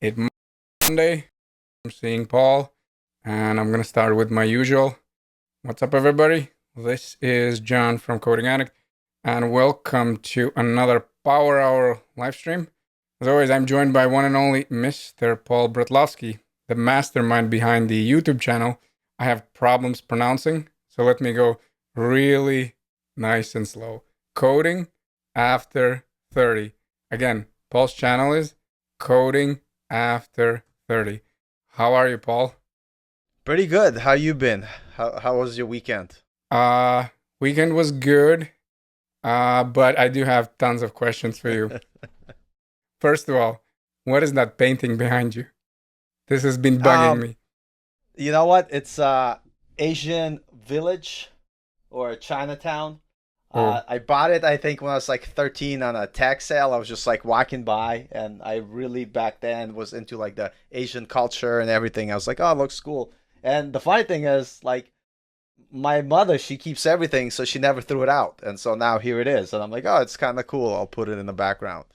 It's Monday. I'm seeing Paul, and I'm gonna start with my usual. What's up, everybody? This is John from Coding Addict, and welcome to another Power Hour live stream. As always, I'm joined by one and only Mr. Paul Bratlovsky, the mastermind behind the YouTube channel I have problems pronouncing, so let me go really nice and slow. Coding after 30. Again, Paul's channel is Coding after 30. How are you, Paul? Pretty good. How you been? How was your weekend? Uh, Weekend was good, but I do have tons of questions for you. First of all, what is that painting behind you? This has been bugging Um, me. you know what? It's Asian village or Chinatown. Oh, I bought it I think when I was like 13 on a tag sale. I was just like walking by and I really back then was into like the Asian culture and everything. I was like, "Oh, it looks cool." And the funny thing is like my mother, she keeps everything, so she never threw it out. And so now here it is. And I'm like, "Oh, it's kind of cool. I'll put it in the background."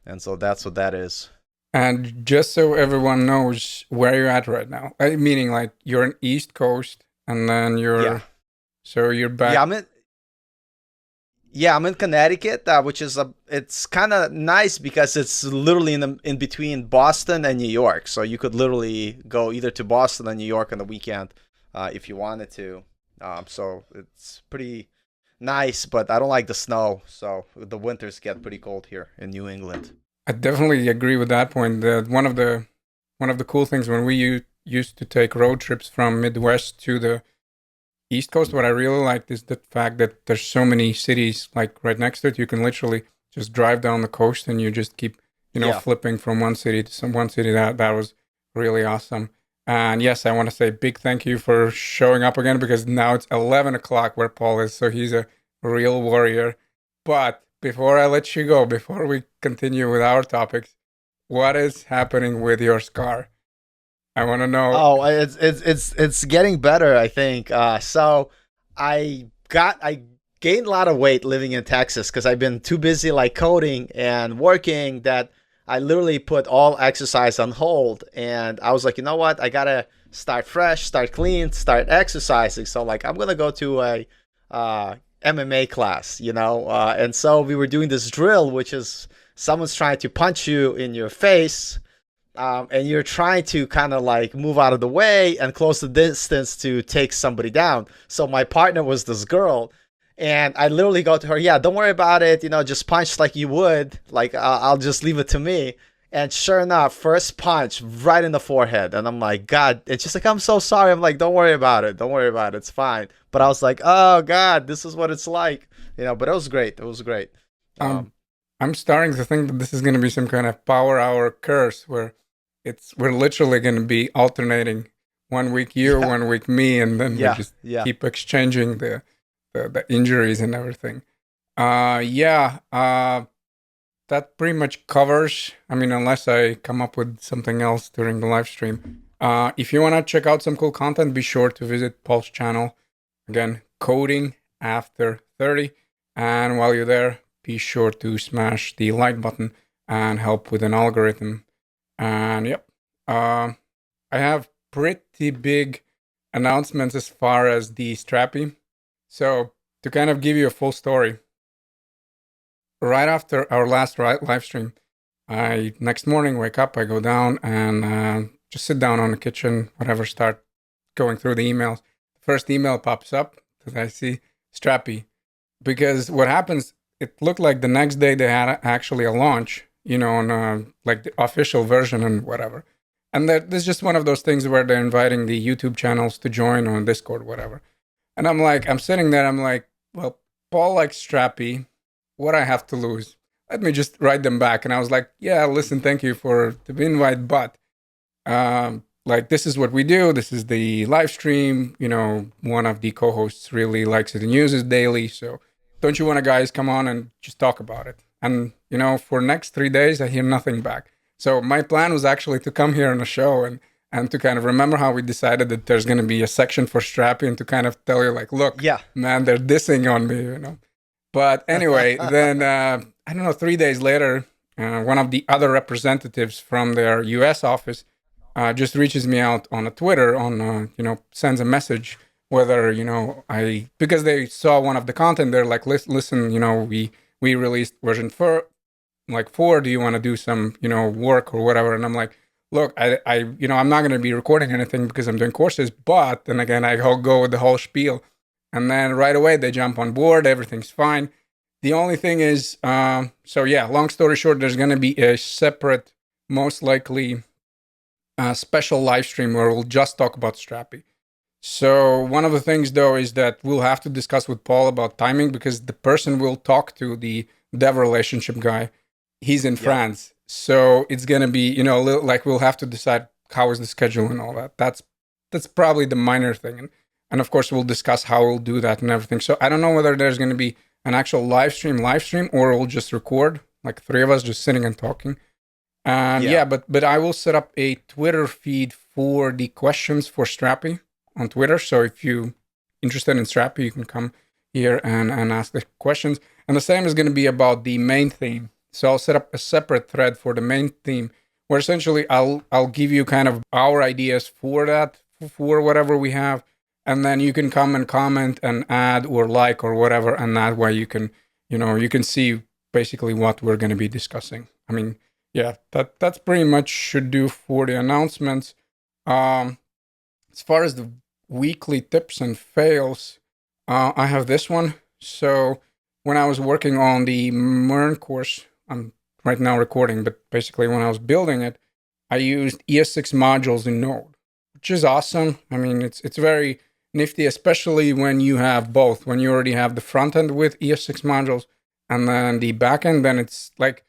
And so that's what that is. and just so everyone knows where you're at right now, meaning like you're in East Coast, and then Yeah. you're Yeah, back. I'm in Connecticut, which is it's kind of nice because it's literally in between Boston and New York. So you could literally go either to Boston or New York on the weekend, if you wanted to. So it's pretty nice, but I don't like the snow. So the winters get pretty cold here in New England. I definitely agree with that point. That one of the cool things when we used to take road trips from Midwest to the East Coast, what I really liked is the fact that there's so many cities like right next to it. You can literally just drive down the coast and you just keep, Yeah. flipping from one city to some one city. That was really awesome. And yes, I want to say big thank you for showing up again because now it's 11 o'clock where Paul is, so he's a real warrior. But before I let you go, before we continue with our topics, what is happening with your scar? I want to know. Oh, it's getting better, I think. So I gained a lot of weight living in Texas because I've been too busy like coding and working that I literally put all exercise on hold. And I was like, you know what? I gotta start fresh, start clean, start exercising. So like I'm gonna go to a MMA class, and so we were doing this drill, which is someone's trying to punch you in your face, and you're trying to kind of like move out of the way and close the distance to take somebody down. So my partner was this girl, and I literally go to her, yeah, don't worry about it, just punch like you would, like I'll just leave it to me. And sure enough, first punch right in the forehead, and I'm like, God, it's just like I'm so sorry. I'm like, don't worry about it, don't worry about it, it's fine. But I was like, oh God, this is what it's like, But it was great. It was great. Um, Um, I'm starting to think that this is going to be some kind of power hour curse where we're literally going to be alternating 1 week you, yeah, 1 week me, and then we yeah, just yeah. keep exchanging the injuries and everything. Yeah, that pretty much covers. I mean, unless I come up with something else during the live stream. If you want to check out some cool content, be sure to visit Paul's channel. Again, Coding After 30. And while you're there, be sure to smash the like button and help with an algorithm. And yep, I have pretty big announcements as far as the Strappy. So to kind of give you a full story, right after our last live stream, I next morning wake up, I go down and just sit down on the kitchen, whatever, start going through the emails. First email pops up that I see Strappy because what happens? It looked like the next day they had actually a launch, on like the official version and whatever. And that this is just one of those things where they're inviting the YouTube channels to join on Discord, whatever. And I'm sitting there, I'm like, well, Paul likes Strappy. What I have to lose? Let me just write them back. And I was like, yeah, listen, thank you for the invite, but like this is what we do. This is the live stream. One of the co-hosts really likes it and uses daily. So don't you want to guys come on and just talk about it? And for next 3 days, I hear nothing back. So my plan was actually to come here on a show and to kind of remember how we decided that there's going to be a section for Strappy and to kind of tell you like, look, Yeah. man, they're dissing on me. But anyway, then I don't know. 3 days later, one of the other representatives from their US office just reaches me out on a Twitter, on sends a message whether I, because they saw one of the content, they're like, listen, we released version 4, like 4. Do you want to do some work or whatever? And I'm like, look, I'm not going to be recording anything because I'm doing courses, but then again, I'll go with the whole spiel, and then right away they jump on board. Everything's fine. The only thing is, so yeah, long story short, there's going to be a separate, most likely, special live stream where we'll just talk about Strappy. So one of the things though is that we'll have to discuss with Paul about timing, because the person we'll talk to, the dev relationship guy, he's in France. So it's gonna be, a little, like, we'll have to decide how is the schedule and all that. That's probably the minor thing. And of course we'll discuss how we'll do that and everything. So I don't know whether there's gonna be an actual live stream, or we'll just record, like 3 of us just sitting and talking. And but I will set up a Twitter feed for the questions for Strappy on Twitter. So if you interested in Strappy, you can come here and ask the questions. And the same is going to be about the main theme. So I'll set up a separate thread for the main theme, where essentially I'll give you kind of our ideas for that, for whatever we have, and then you can come and comment and add or like or whatever, and that way you can see basically what we're going to be discussing. I mean, yeah, that's pretty much should do for the announcements. As far as the weekly tips and fails, I have this one. So when I was working on the MERN course, I'm right now recording, but basically when I was building it, I used ES6 modules in Node, which is awesome. I mean, it's very nifty, especially when you have both. When you already have the front end with ES6 modules and then the back end, then it's like,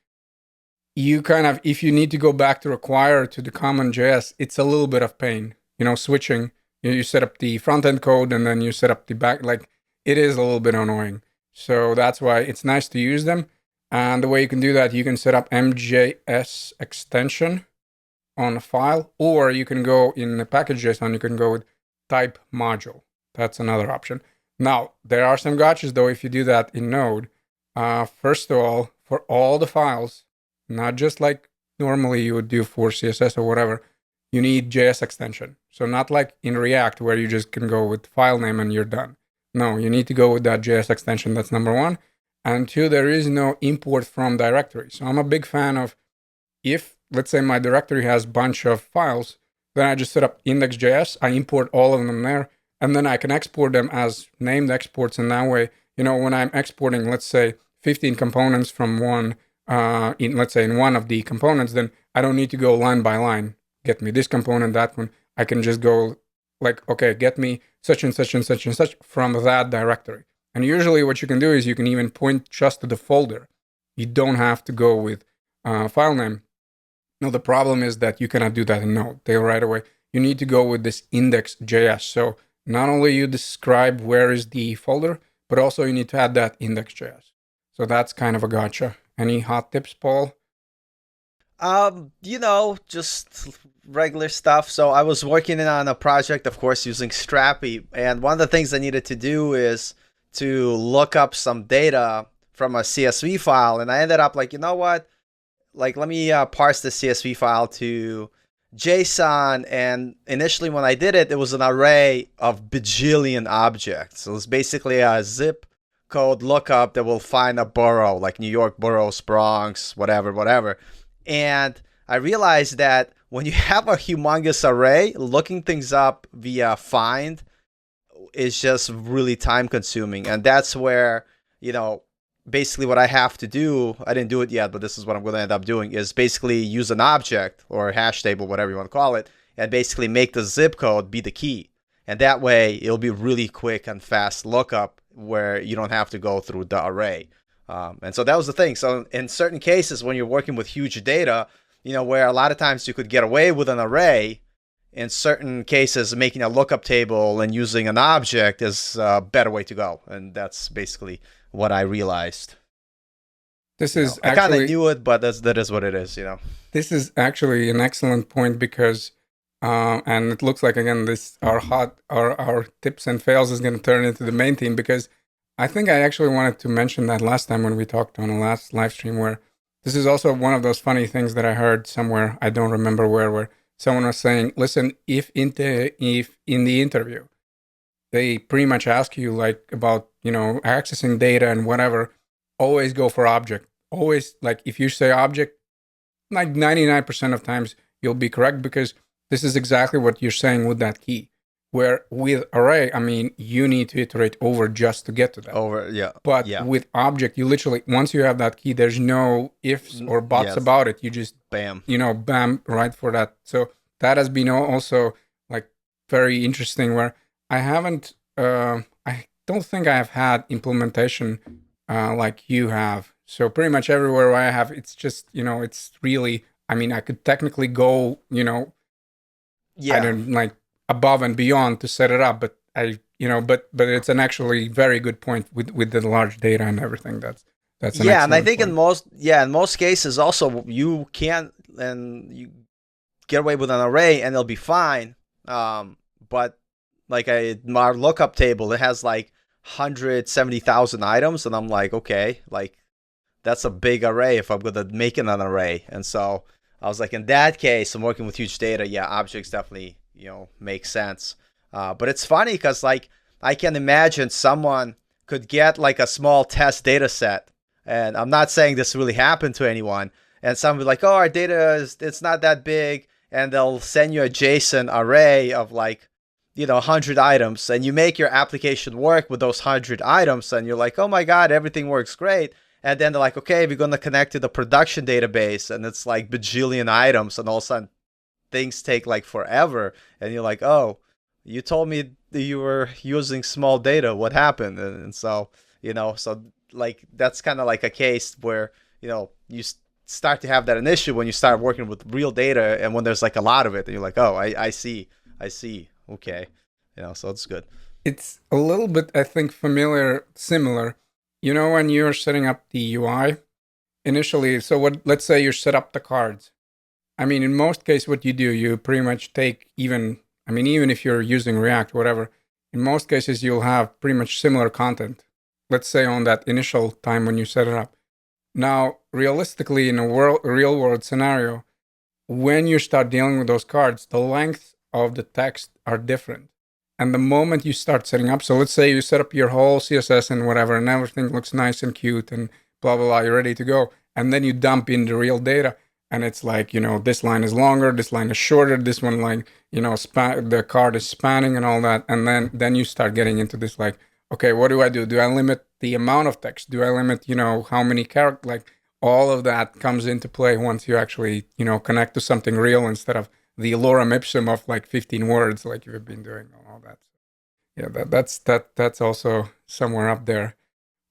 you kind of, if you need to go back to require to the common JS, it's a little bit of pain, switching. You set up the front end code and then you set up the back. Like, it is a little bit annoying. So that's why it's nice to use them. And the way you can do that, you can set up MJS extension on a file, or you can go in the package.json, you can go with type module. That's another option. Now, there are some gotchas though if you do that in Node. First of all, for all the files, not just like normally you would do for CSS or whatever, you need JS extension. So not like in React where you just can go with file name and you're done. No, you need to go with that JS extension. That's number one. And two, there is no import from directory. So I'm a big fan of, if let's say my directory has a bunch of files, then I just set up index.js. I import all of them there, and then I can export them as named exports. And that way, when I'm exporting, let's say 15 components from one, in one of the components, then I don't need to go line by line. Get me this component, that one. I can just go like, okay, get me such and such and such and such from that directory. And usually what you can do is you can even point just to the folder. You don't have to go with file name. No, the problem is that you cannot do that in Node. They right away. You need to go with this index.js. So not only you describe where is the folder, but also you need to add that index.js. So that's kind of a gotcha. Any hot tips, Paul? Just regular stuff. So I was working on a project, of course, using Strappy. And one of the things I needed to do is to look up some data from a CSV file. And I ended up like, you know what? Like, let me parse the CSV file to JSON. And initially when I did it, it was an array of bajillion objects. So it's basically a zip code lookup that will find a borough, like New York boroughs, Bronx, whatever. And I realized that when you have a humongous array, looking things up via find is just really time consuming. And that's where, basically what I have to do, I didn't do it yet, but this is what I'm going to end up doing, is basically use an object or a hash table, whatever you want to call it, and basically make the zip code be the key. And that way it'll be really quick and fast lookup where you don't have to go through the array. And so that was the thing. So in certain cases, when you're working with huge data, where a lot of times you could get away with an array, in certain cases, making a lookup table and using an object is a better way to go. And that's basically what I realized. This is I kind of knew it, but that is what it is, This is actually an excellent point because, and it looks like, again, our tips and fails is going to turn into the main theme, because I think I actually wanted to mention that last time when we talked on the last live stream, where this is also one of those funny things that I heard somewhere. I don't remember where someone was saying, "Listen, if in the interview they pretty much ask you like about accessing data and whatever, always go for object. Always like if you say object, like 99% of times you'll be correct because this is exactly what you're saying with that key. Where with array, I mean, you need to iterate over just to get to that. Over, yeah, But yeah. with object, you literally, once you have that key, there's no ifs or buts Yes, about it. You just, bam. bam, right for that. So that has been also like very interesting where I haven't, I don't think I have had implementation like you have. So pretty much everywhere I have, it's just, it's really, I mean, I could technically go, I Yeah. don't like above and beyond to set it up, but but it's an actually very good point with the large data and everything. That's an Yeah, and I excellent think point. in most cases also you can and you get away with an array and it'll be fine. But like our lookup table, it has like 170,000 items, and I'm like, okay, like that's a big array if I'm gonna make it an array. And so I was like, in that case, I'm working with huge data. Yeah, objects definitely make sense. But it's funny because like I can imagine someone could get like a small test data set, and I'm not saying this really happened to anyone. And someone will be like, oh, our data is it's not that big, and they'll send you a JSON array of like 100 items, and you make your application work with those 100 items, and you're like, oh my god, everything works great. And then they're like, okay, we're going to connect to the production database, and it's like bajillion items, and all of a sudden things take like forever. And you're like, oh, you told me that you were using small data. What happened? And so, so like that's kind of like a case where, you start to have that an issue when you start working with real data and when there's like a lot of it, and you're like, oh, I see. I see. Okay. So it's good. It's a little bit, I think, similar. When you're setting up the UI initially. So what? Let's say you set up the cards. I mean, in most cases, what you do, you pretty much take even if you're using React, whatever, in most cases, you'll have pretty much similar content. Let's say on that initial time when you set it up. Now, realistically, in a real world scenario, when you start dealing with those cards, the length of the text are different. And the moment you start setting up, so let's say you set up your whole CSS and whatever, and everything looks nice and cute and blah, blah, blah, you're ready to go. And then you dump in the real data, and it's like, this line is longer, this line is shorter, this one, like, the card is spanning and all that. And then you start getting into this, like, okay, what do I do? Do I limit the amount of text? Do I limit, how many characters? Like, all of that comes into play once you actually, connect to something real instead of the lorem ipsum of like 15 words like you've been doing and all that. Yeah, that's also somewhere up there.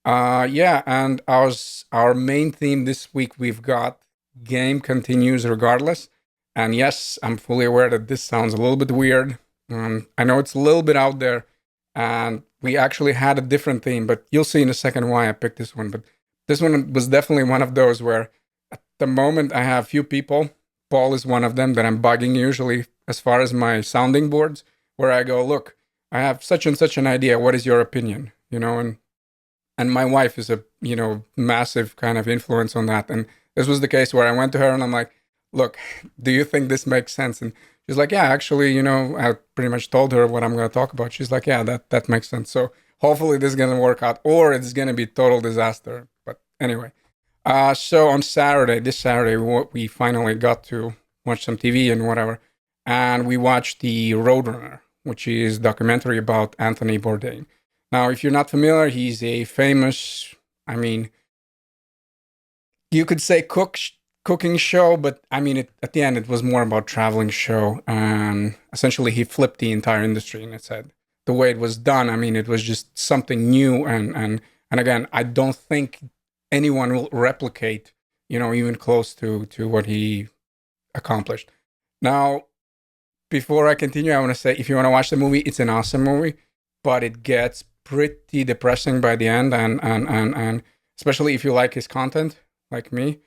Yeah, and our main theme this week we've got game continues regardless. And yes, I'm fully aware that this sounds a little bit weird. I know it's a little bit out there, and we actually had a different theme, but you'll see in a second why I picked this one. But this one was definitely one of those where at the moment I have few people. Paul is one of them that I'm bugging usually as far as my sounding boards, where I go, look, I have such and such an idea. What is your opinion? And my wife is a massive kind of influence on that. And this was the case where I went to her and I'm like, look, do you think this makes sense? And she's like, yeah, actually, I pretty much told her what I'm going to talk about. She's like, yeah, that makes sense. So hopefully this is going to work out, or it's going to be total disaster. But anyway, so on this Saturday, we finally got to watch some TV and whatever, and we watched the Roadrunner, which is a documentary about Anthony Bourdain. Now, if you're not familiar, he's a famous, I mean, you could say cooking show, but I mean, at the end, it was more about traveling show, and essentially, he flipped the entire industry, and it said the way it was done. I mean, it was just something new, and again, I don't think anyone will replicate, even close to what he accomplished. Now, before I continue, I want to say if you want to watch the movie, it's an awesome movie, but it gets pretty depressing by the end, and especially if you like his content, like me,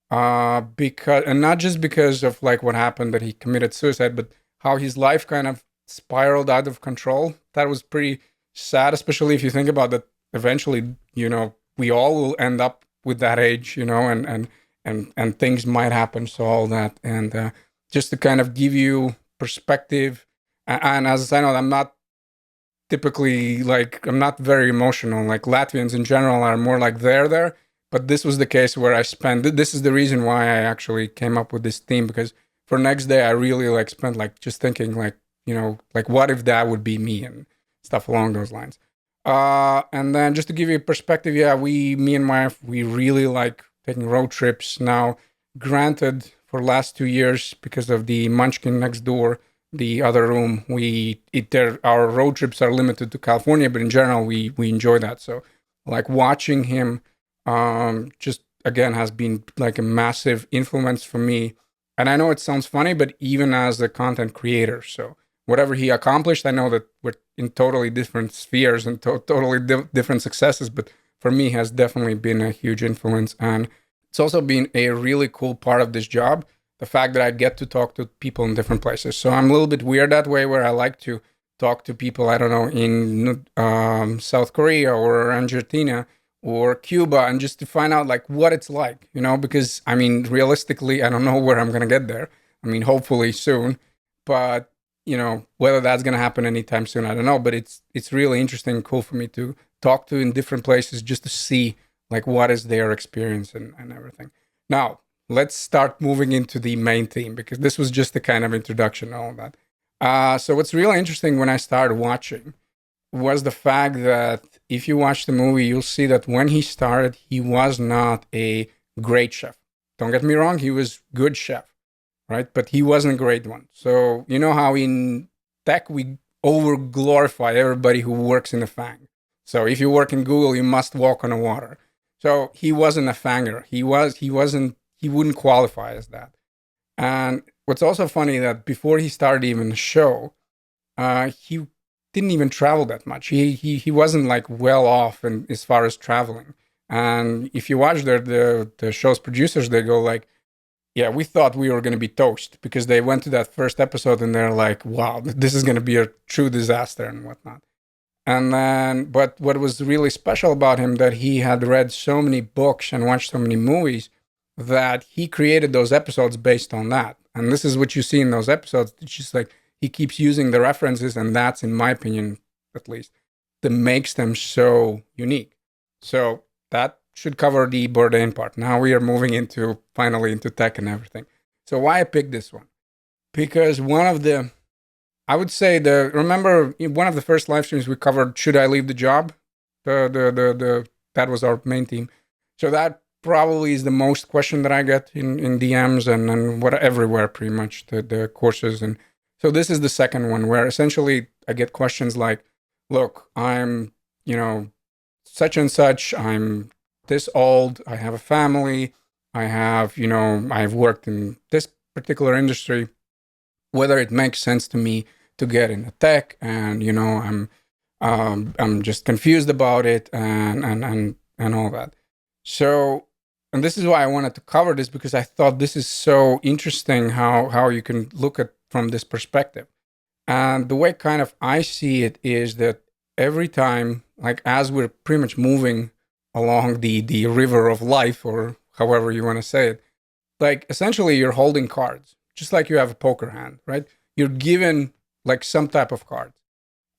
because and not just because of like what happened that he committed suicide, but how his life kind of spiraled out of control. That was pretty sad, especially if you think about that. Eventually, we all will end up with that age, and things might happen. So all that, and just to kind of give you perspective. And as I know, I'm not typically like I'm not very emotional. Like Latvians in general are more like there. But this was the case where I spent. This is the reason why I actually came up with this theme, because for next day I really like spent like just thinking like, like what if that would be me and stuff along those lines. And then just to give you a perspective, yeah, me and my wife, we really like taking road trips now. Granted, for last 2 years because of the Munchkin next door, the other room, our road trips are limited to California, but in general we enjoy that. So like watching him just again has been like a massive influence for me. And I know it sounds funny, but even as a content creator, so whatever he accomplished, I know that we're in totally different spheres and totally different successes, but for me has definitely been a huge influence. And it's also been a really cool part of this job, the fact that I get to talk to people in different places. So I'm a little bit weird that way, where I like to talk to people, I don't know, in South Korea or Argentina or Cuba, and just to find out like what it's like, because I mean, realistically, I don't know where I'm gonna get there. I mean, hopefully soon, but whether that's gonna happen anytime soon, I don't know. But it's really interesting and cool for me to talk to in different places just to see like what is their experience and everything. Now, let's start moving into the main theme, because this was just the kind of introduction and all that. So what's really interesting when I started watching was the fact that if you watch the movie, you'll see that when he started, he was not a great chef. Don't get me wrong, he was good chef, right? But he wasn't a great one. So you know how in tech we over glorify everybody who works in the fang. So if you work in Google, you must walk on the water. So he wasn't a fanger. He wouldn't qualify as that. And what's also funny that before he started even the show, he didn't even travel that much. He wasn't like well off in as far as traveling. And if you watch the show's producers, they go like, yeah, we thought we were going to be toast, because they went to that first episode and they're like, wow, this is going to be a true disaster and whatnot. And then, but what was really special about him, that he had read so many books and watched so many movies, that he created those episodes based on that. And this is what you see in those episodes. It's just like he keeps using the references, and that's, in my opinion, at least, that makes them so unique. So that should cover the Bourdain part. Now we are moving into finally into tech and everything. So why I picked this one? Because I would say remember one of the first live streams we covered, should I leave the job? The that was our main theme. So that probably is the most question that I get in DMs and what everywhere, pretty much, the courses. And so this is the second one, where essentially I get questions like, look, I'm, such and such, I'm this old, I have a family, I've worked in this particular industry, whether it makes sense to me to get into tech, and I'm just confused about it, and all that. So, and this is why I wanted to cover this, because I thought this is so interesting how you can look at from this perspective. And the way kind of I see it is that every time, like as we're pretty much moving along the river of life, or however you want to say it, like essentially you're holding cards, just like you have a poker hand, right? You're given like some type of cards.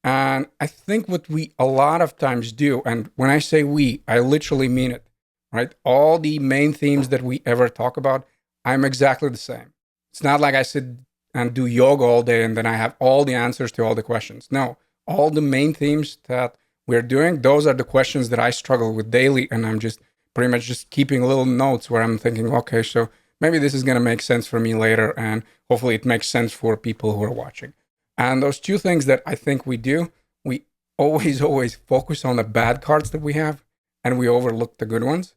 And I think what we a lot of times do, and when I say we, I literally mean it, right? All the main themes that we ever talk about, I'm exactly the same. It's not like I sit and do yoga all day and then I have all the answers to all the questions. No, all the main themes that we're doing, those are the questions that I struggle with daily. And I'm just pretty much just keeping little notes where I'm thinking, okay, so maybe this is going to make sense for me later. And hopefully it makes sense for people who are watching. And those two things that I think we do, we always focus on the bad cards that we have, and we overlook the good ones.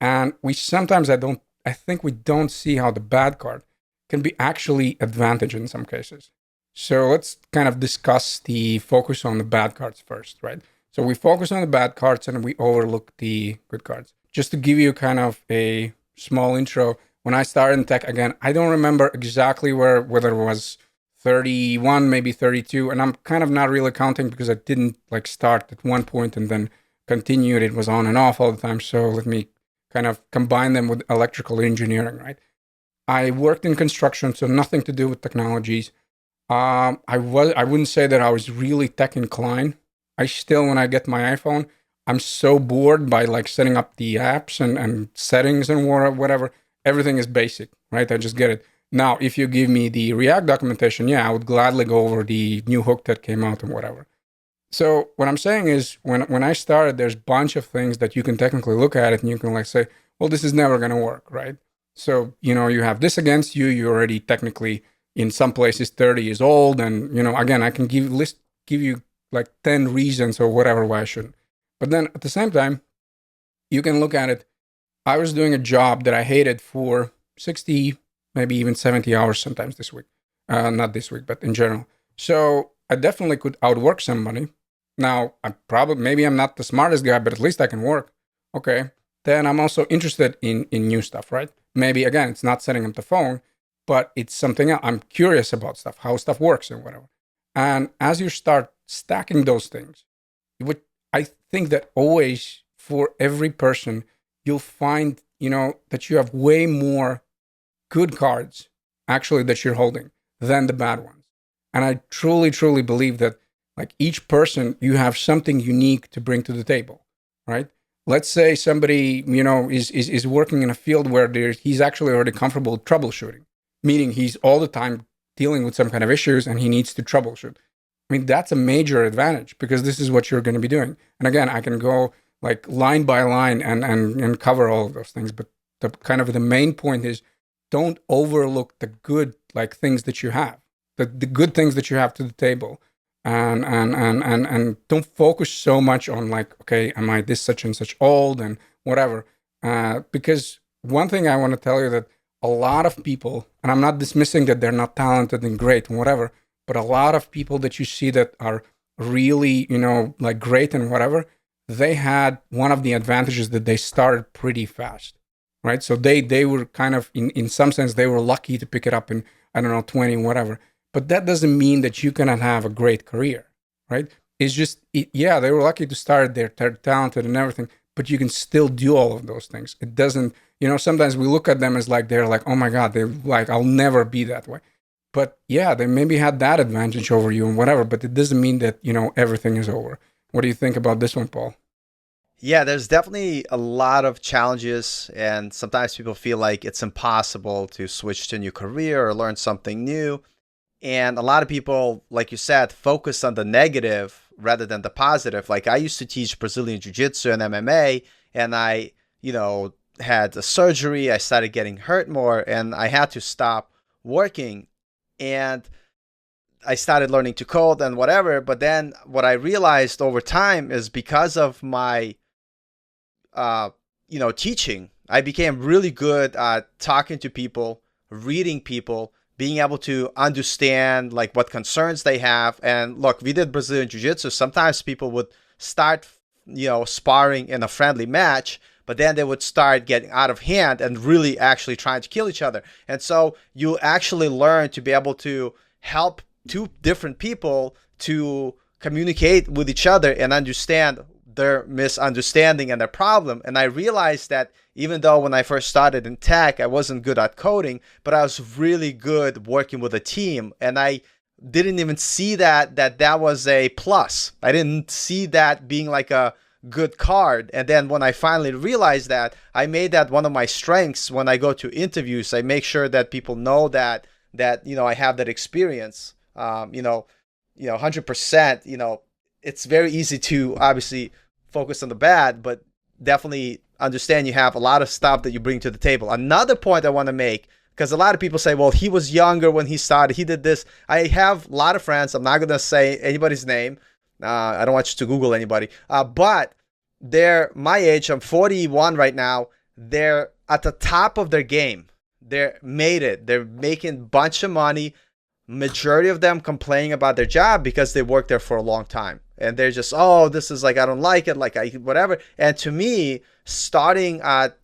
And we sometimes, I think we don't see how the bad card can be actually advantage in some cases. So let's kind of discuss the focus on the bad cards first, right? So we focus on the bad cards and we overlook the good cards. Just to give you kind of a small intro, when I started in tech, again, I don't remember exactly whether it was 31, maybe 32, and I'm kind of not really counting because I didn't like start at one point and then continued. It was on and off all the time. So let me kind of combine them with electrical engineering, right? I worked in construction, so nothing to do with technologies. I wouldn't say that I was really tech inclined. I still, when I get my iPhone, I'm so bored by like setting up the apps and settings and whatever. Everything is basic, right? I just get it. Now, if you give me the React documentation, yeah, I would gladly go over the new hook that came out and whatever. So what I'm saying is, when I started, there's a bunch of things that you can technically look at it and you can like say, well, this is never going to work, right? So you have this against you. You're already technically in some places 30 years old, and again, I can give you like 10 reasons or whatever why I shouldn't. But then at the same time, you can look at it. I was doing a job that I hated for 60, maybe even 70 hours sometimes this week. Not this week, but in general. So I definitely could outwork somebody. Now, maybe I'm not the smartest guy, but at least I can work. Okay. Then I'm also interested in new stuff, right? Maybe, again, it's not setting up the phone, but it's something else. I'm curious about stuff, how stuff works and whatever. And as you start stacking those things, I think that always for every person, you'll find, that you have way more good cards actually that you're holding than the bad ones. And I truly, truly believe that like each person, you have something unique to bring to the table, right? Let's say somebody, is working in a field where he's actually already comfortable troubleshooting, meaning he's all the time dealing with some kind of issues and he needs to troubleshoot. I mean, that's a major advantage because this is what you're going to be doing. And again, I can go like line by line and cover all of those things. But the main point is don't overlook the good like things that you have, the good things that you have to the table. And don't focus so much on like, okay, am I this such and such old and whatever. Because one thing I want to tell you that a lot of people, and I'm not dismissing that they're not talented and great and whatever, but a lot of people that you see that are really, like great and whatever, they had one of the advantages that they started pretty fast, right? So they were kind of, in some sense, they were lucky to pick it up in, I don't know, 20, whatever. But that doesn't mean that you cannot have a great career, right? It's just, yeah, they were lucky to start, they're talented and everything, but you can still do all of those things. It doesn't, sometimes we look at them as like, they're like, oh my God, they're like, I'll never be that way. But yeah, they maybe had that advantage over you and whatever, but it doesn't mean that, everything is over. What do you think about this one, Paul? Yeah, there's definitely a lot of challenges, and sometimes people feel like it's impossible to switch to a new career or learn something new. And a lot of people, like you said, focus on the negative rather than the positive. Like I used to teach Brazilian Jiu-Jitsu and MMA, and I, had a surgery. I started getting hurt more, and I had to stop working. And I started learning to code and whatever. But then what I realized over time is because of my, teaching, I became really good at talking to people, reading people, being able to understand like what concerns they have. And look, we did Brazilian Jiu-Jitsu. Sometimes people would start, sparring in a friendly match, but then they would start getting out of hand and really actually trying to kill each other. And so you actually learn to be able to help two different people to communicate with each other and understand their misunderstanding and their problem. And I realized that even though when I first started in tech, I wasn't good at coding, but I was really good working with a team. And I didn't even see that was a plus. I didn't see that being like a good card. And then when I finally realized that, I made that one of my strengths. When I go to interviews, I make sure that people know that I have that experience. 100%. It's very easy to obviously focus on the bad, but definitely understand you have a lot of stuff that you bring to the table. Another point I want to make, because a lot of people say, well, he was younger when he started, he did this. I have a lot of friends. I'm not going to say anybody's name. I don't want you to Google anybody. But they're my age. I'm 41 right now. They're at the top of their game. They're made it. They're making a bunch of money. Majority of them complaining about their job because they worked there for a long time. And they're just, oh, this is like, I don't like it, like whatever. And to me, starting at,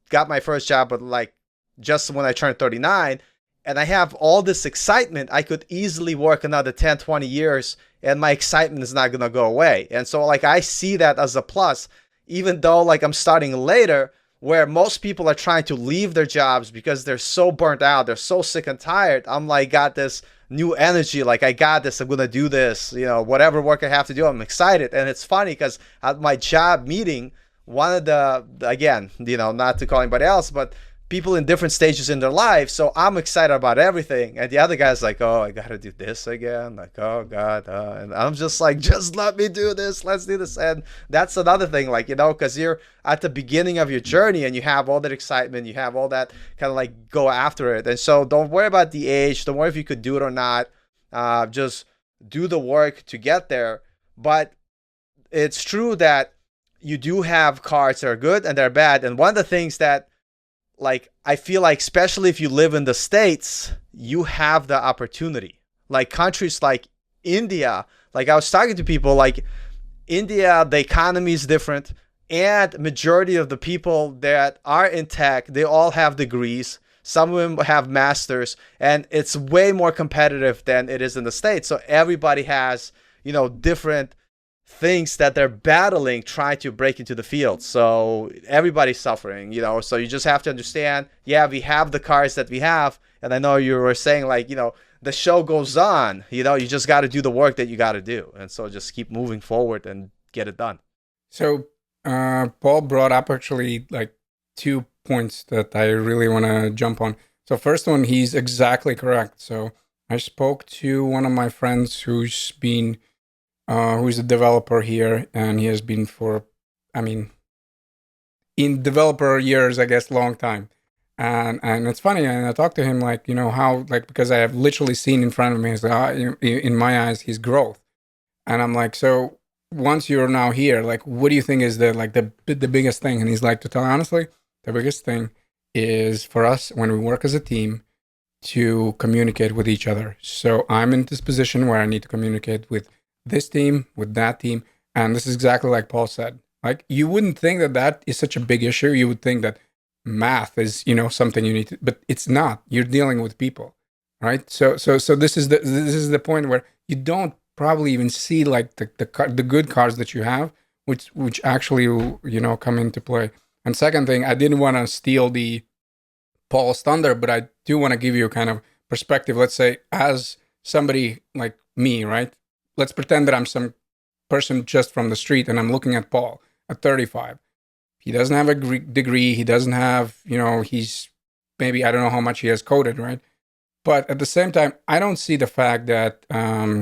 got my first job, but like just when I turned 39, and I have all this excitement, I could easily work another 10, 20 years and my excitement is not going to go away. And so like, I see that as a plus. even though like I'm starting later, where most people are trying to leave their jobs because they're so burnt out, they're so sick and tired. I'm like, got this new energy, like I got this, I'm gonna do this, whatever work I have to do, I'm excited. And it's funny because at my job meeting, one of the, again, not to call anybody else, but people in different stages in their life. So I'm excited about everything. And the other guy's like, oh, I got to do this again. Like, oh, God. And I'm just like, just let me do this. Let's do this. And that's another thing, like, because you're at the beginning of your journey and you have all that excitement. You have all that kind of like go after it. And so don't worry about the age. Don't worry if you could do it or not. Just do the work to get there. But it's true that you do have cards that are good and they're bad. And one of the things that, like, I feel like, especially if you live in the States, you have the opportunity. Like countries like India, like I was talking to people like India, the economy is different. And majority of the people that are in tech, they all have degrees. Some of them have masters, and it's way more competitive than it is in the States. So everybody has, different things that they're battling, trying to break into the field. So everybody's suffering, so you just have to understand, yeah, we have the cars that we have. And I know you were saying like, the show goes on, you just got to do the work that you got to do. And so just keep moving forward and get it done. So Paul brought up actually like 2 points that I really want to jump on. So first one, he's exactly correct. So I spoke to one of my friends who's a developer here, and he has been for, I mean, in developer years, I guess, long time. And it's funny, and I talked to him like, how, like, because I have literally seen in front of me, in my eyes, his growth. And I'm like, so once you're now here, like, what do you think is the biggest thing? And he's like, to tell you honestly, the biggest thing is for us when we work as a team to communicate with each other. So I'm in this position where I need to communicate with this team, with that team. And this is exactly like Paul said. Like, you wouldn't think that is such a big issue. You would think that math is, something you need to, but it's not. You're dealing with people, right? So this is the point where you don't probably even see like the good cards that you have, which actually come into play. And second thing, I didn't want to steal the Paul's thunder, but I do want to give you a kind of perspective. Let's say as somebody like me, right? Let's pretend that I'm some person just from the street and I'm looking at Paul at 35. He doesn't have a degree. He doesn't have, he's maybe, I don't know how much he has coded, right? But at the same time, I don't see the fact that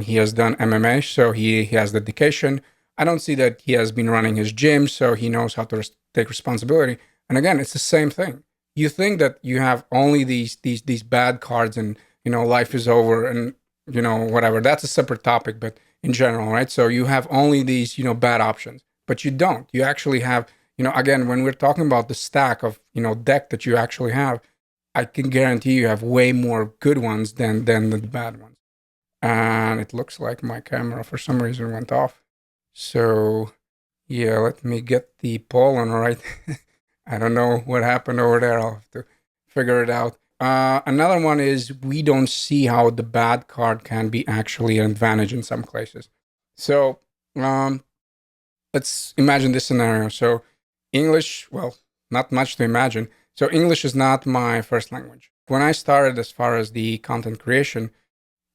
he has done MMA, so he has the dedication. I don't see that he has been running his gym, so he knows how to take responsibility. And again, it's the same thing. You think that you have only these bad cards and, life is over and, whatever. That's a separate topic, but in general, right? So you have only these, bad options, but you don't. You actually have, again, when we're talking about the stack of, deck that you actually have, I can guarantee you have way more good ones than the bad ones. And it looks like my camera for some reason went off. So yeah, let me get the poll on right. I don't know what happened over there. I'll have to figure it out. Another one is we don't see how the bad card can be actually an advantage in some places. So let's imagine this scenario. So English, well, not much to imagine. So English is not my first language. When I started as far as the content creation,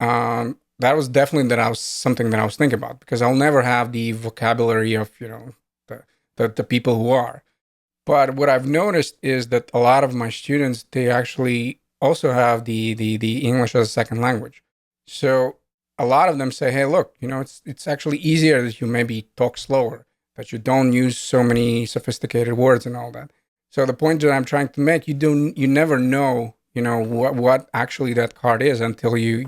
that was definitely something that I was thinking about because I'll never have the vocabulary of, the people who are. But what I've noticed is that a lot of my students, they actually also have the English as a second language. So a lot of them say, hey, look, it's actually easier that you maybe talk slower, that you don't use so many sophisticated words and all that. So the point that I'm trying to make, you never know, what actually that card is until you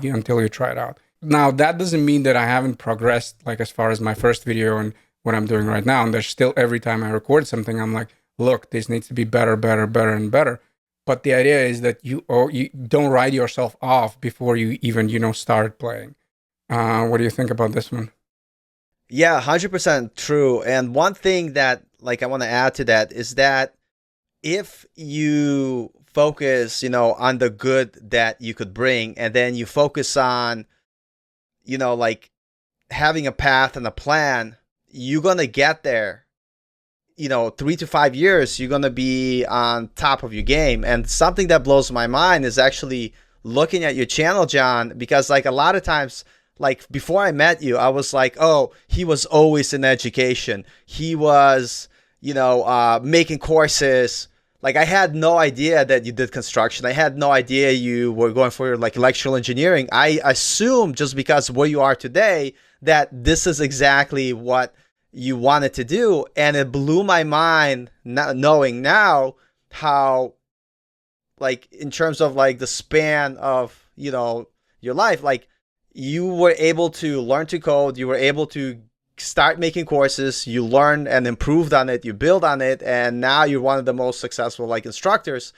try it out. Now that doesn't mean that I haven't progressed like as far as my first video and what I'm doing right now. And there's still every time I record something, I'm like, look, this needs to be better, better, better, and better. But the idea is that you don't write yourself off before you even start playing. What do you think about this one? Yeah, 100% true. And one thing that like I want to add to that is that if you focus, on the good that you could bring, and then you focus on, like having a path and a plan, you're going to get there 3 to 5 years, you're going to be on top of your game. And something that blows my mind is actually looking at your channel, John, because like a lot of times, like before I met you, I was like, oh, he was always in education. He was, making courses. Like I had no idea that you did construction. I had no idea you were going for like electrical engineering. I assumed just because where you are today that this is exactly what you wanted to do. And it blew my mind knowing now how, like, in terms of like the span of, your life, like you were able to learn to code, you were able to start making courses, you learned and improved on it, you build on it, and now you're one of the most successful like instructors.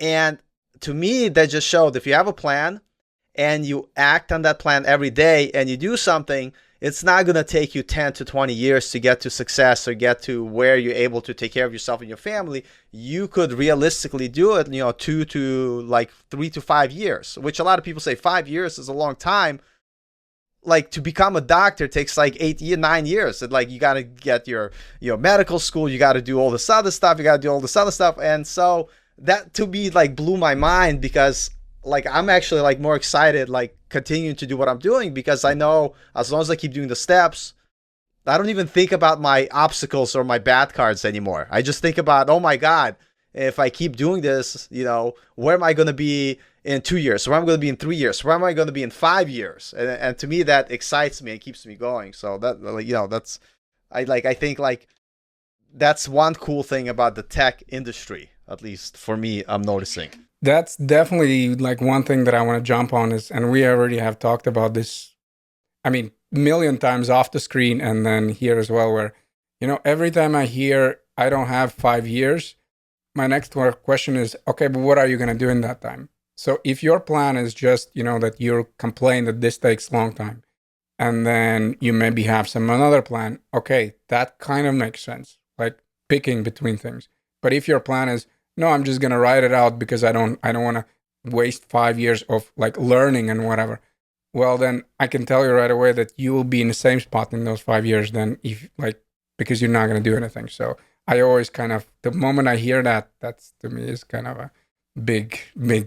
And to me, that just showed if you have a plan and you act on that plan every day and you do something, it's not going to take you 10 to 20 years to get to success or get to where you're able to take care of yourself and your family. You could realistically do it, 3 to 5 years, which a lot of people say 5 years is a long time. Like to become a doctor takes like 9 years. And like you got to get your medical school, you got to do all this other stuff, and so that to me like blew my mind, because like I'm actually like more excited like continuing to do what I'm doing, because I know as long as I keep doing the steps, I don't even think about my obstacles or my bad cards anymore. I just think about, oh my God, if I keep doing this, where am I going to be in 2 years? Where am I going to be in 3 years? Where am I going to be in 5 years? And to me, that excites me and keeps me going. So that, that's, I think like that's one cool thing about the tech industry, at least for me, I'm noticing. That's definitely like one thing that I want to jump on is, and we already have talked about this, I mean, million times off the screen and then here as well, where, every time I hear I don't have 5 years, my next question is, okay, but what are you going to do in that time? So if your plan is just, that you complain that this takes a long time, and then you maybe have some another plan, okay, that kind of makes sense, like picking between things. But if your plan is, no, I'm just gonna write it out because I don't want to waste 5 years of like learning and whatever, well then I can tell you right away that you will be in the same spot in those 5 years then, if like, because you're not gonna do anything. So I always kind of, the moment I hear that, that's to me is kind of a big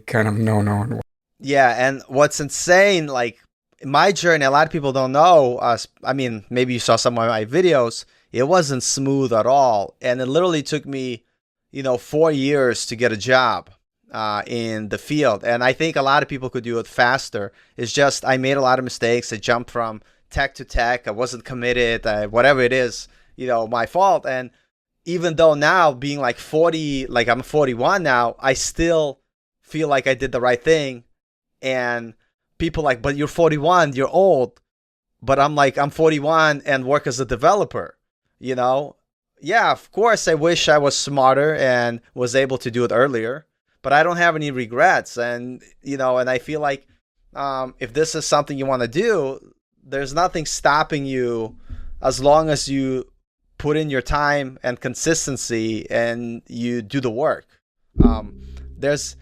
kind of no. Yeah, and what's insane, like my journey, a lot of people don't know. I mean, maybe you saw some of my videos. It wasn't smooth at all, and it literally took me, 4 years to get a job in the field. And I think a lot of people could do it faster. It's just I made a lot of mistakes. I jumped from tech to tech. I wasn't committed. Whatever it is, my fault. And even though now being like 40, like I'm 41 now, I still feel like I did the right thing. And people like, but you're 41, you're old. But I'm like, I'm 41 and work as a developer, Yeah, of course, I wish I was smarter and was able to do it earlier, but I don't have any regrets. And, and I feel like if this is something you want to do, there's nothing stopping you as long as you put in your time and consistency and you do the work. There's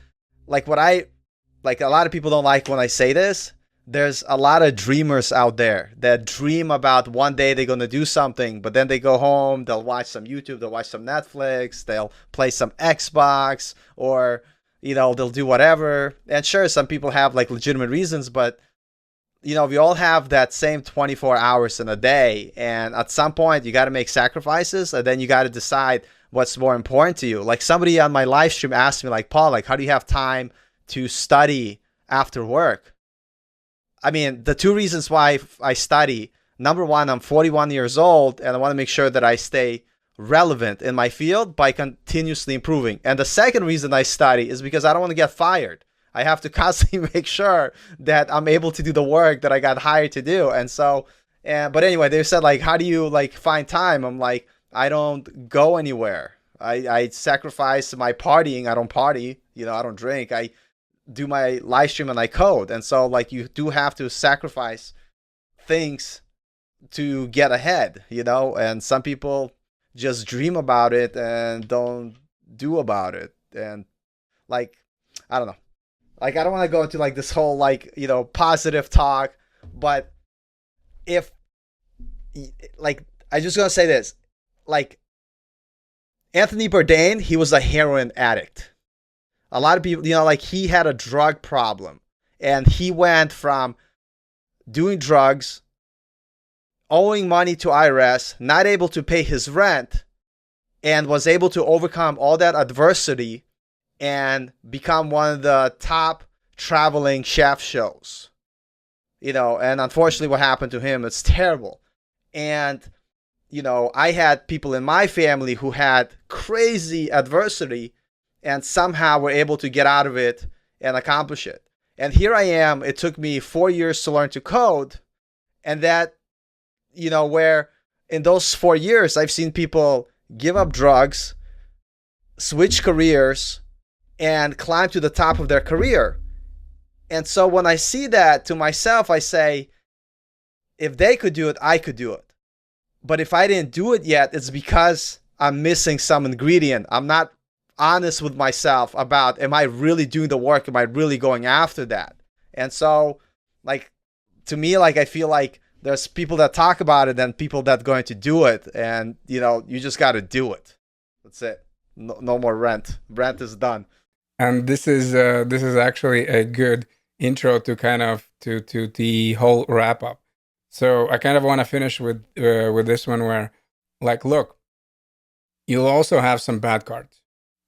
like like a lot of people don't like when I say this. There's a lot of dreamers out there that dream about one day they're going to do something, but then they go home, they'll watch some YouTube, they'll watch some Netflix, they'll play some Xbox, or, they'll do whatever. And sure, some people have like legitimate reasons, but, we all have that same 24 hours in a day. And at some point, you got to make sacrifices, and then you got to decide what's more important to you. Like somebody on my live stream asked me, like, Paul, like, how do you have time to study after work? I mean, the two reasons why I study, number one, I'm 41 years old and I want to make sure that I stay relevant in my field by continuously improving. And the second reason I study is because I don't want to get fired. I have to constantly make sure that I'm able to do the work that I got hired to do. And so, but anyway, they said like, how do you like find time? I'm like, I don't go anywhere. I sacrifice my partying. I don't party, I don't drink. I do my live stream and I code. And so like you do have to sacrifice things to get ahead, and some people just dream about it and don't do about it. And like, I don't know, like, I don't want to go into like this whole like, positive talk, but if like, I just gonna say this, like Anthony Bourdain, he was a heroin addict. A lot of people, like he had a drug problem, and he went from doing drugs, owing money to IRS, not able to pay his rent, and was able to overcome all that adversity and become one of the top traveling chef shows. And unfortunately what happened to him, it's terrible. And I had people in my family who had crazy adversity and somehow were able to get out of it and accomplish it. And here I am, it took me 4 years to learn to code. And that, where in those 4 years, I've seen people give up drugs, switch careers, and climb to the top of their career. And so when I see that to myself, I say, if they could do it, I could do it. But if I didn't do it yet, it's because I'm missing some ingredient. I'm not honest with myself about, am I really doing the work? Am I really going after that? And so, like, to me, like, I feel like there's people that talk about it and people that are going to do it. And, you just got to do it. That's it. No more rent. Rent is done. And this is actually a good intro to kind of to the whole wrap up. So I kind of want to finish with this one where, like, look, you'll also have some bad cards.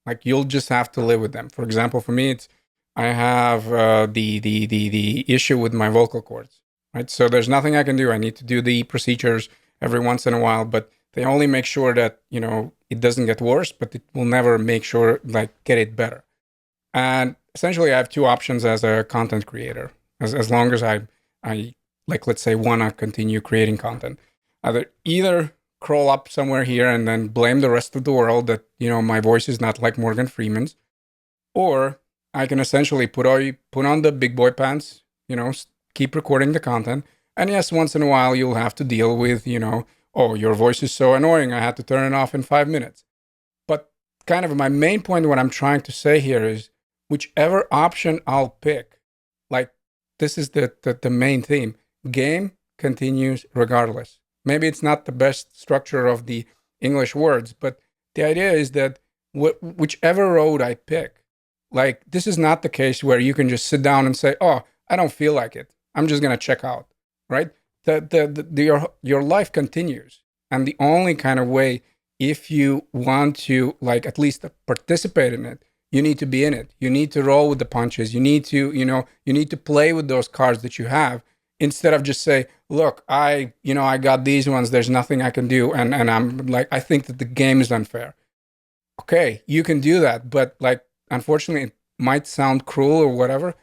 Like, you'll just have to live with them. For example, for me, it's I have the issue with my vocal cords, right? So there's nothing I can do. I need to do the procedures every once in a while, but they only make sure that it doesn't get worse, but it will never make sure like get it better. And essentially, I have two options as a content creator. As long as I like, let's say, want to continue creating content, either crawl up somewhere here and then blame the rest of the world that my voice is not like Morgan Freeman's, or I can essentially put on the big boy pants, keep recording the content, and yes, once in a while you'll have to deal with oh, your voice is so annoying, I had to turn it off in 5 minutes. But kind of my main point, what I'm trying to say here is, whichever option I'll pick, like, this is the main theme. Game continues regardless. Maybe it's not the best structure of the English words, but the idea is that whichever road I pick, like, this is not the case where you can just sit down and say, oh, I don't feel like it, I'm just going to check out, right? Your life continues. And the only kind of way, if you want to, like, at least participate in it, you need to be in it. You need to roll with the punches. You need to, you need to play with those cards that you have, instead of just say, look, I got these ones, there's nothing I can do. And I'm like, I think that the game is unfair. Okay, you can do that. But, like, unfortunately, it might sound cruel or whatever,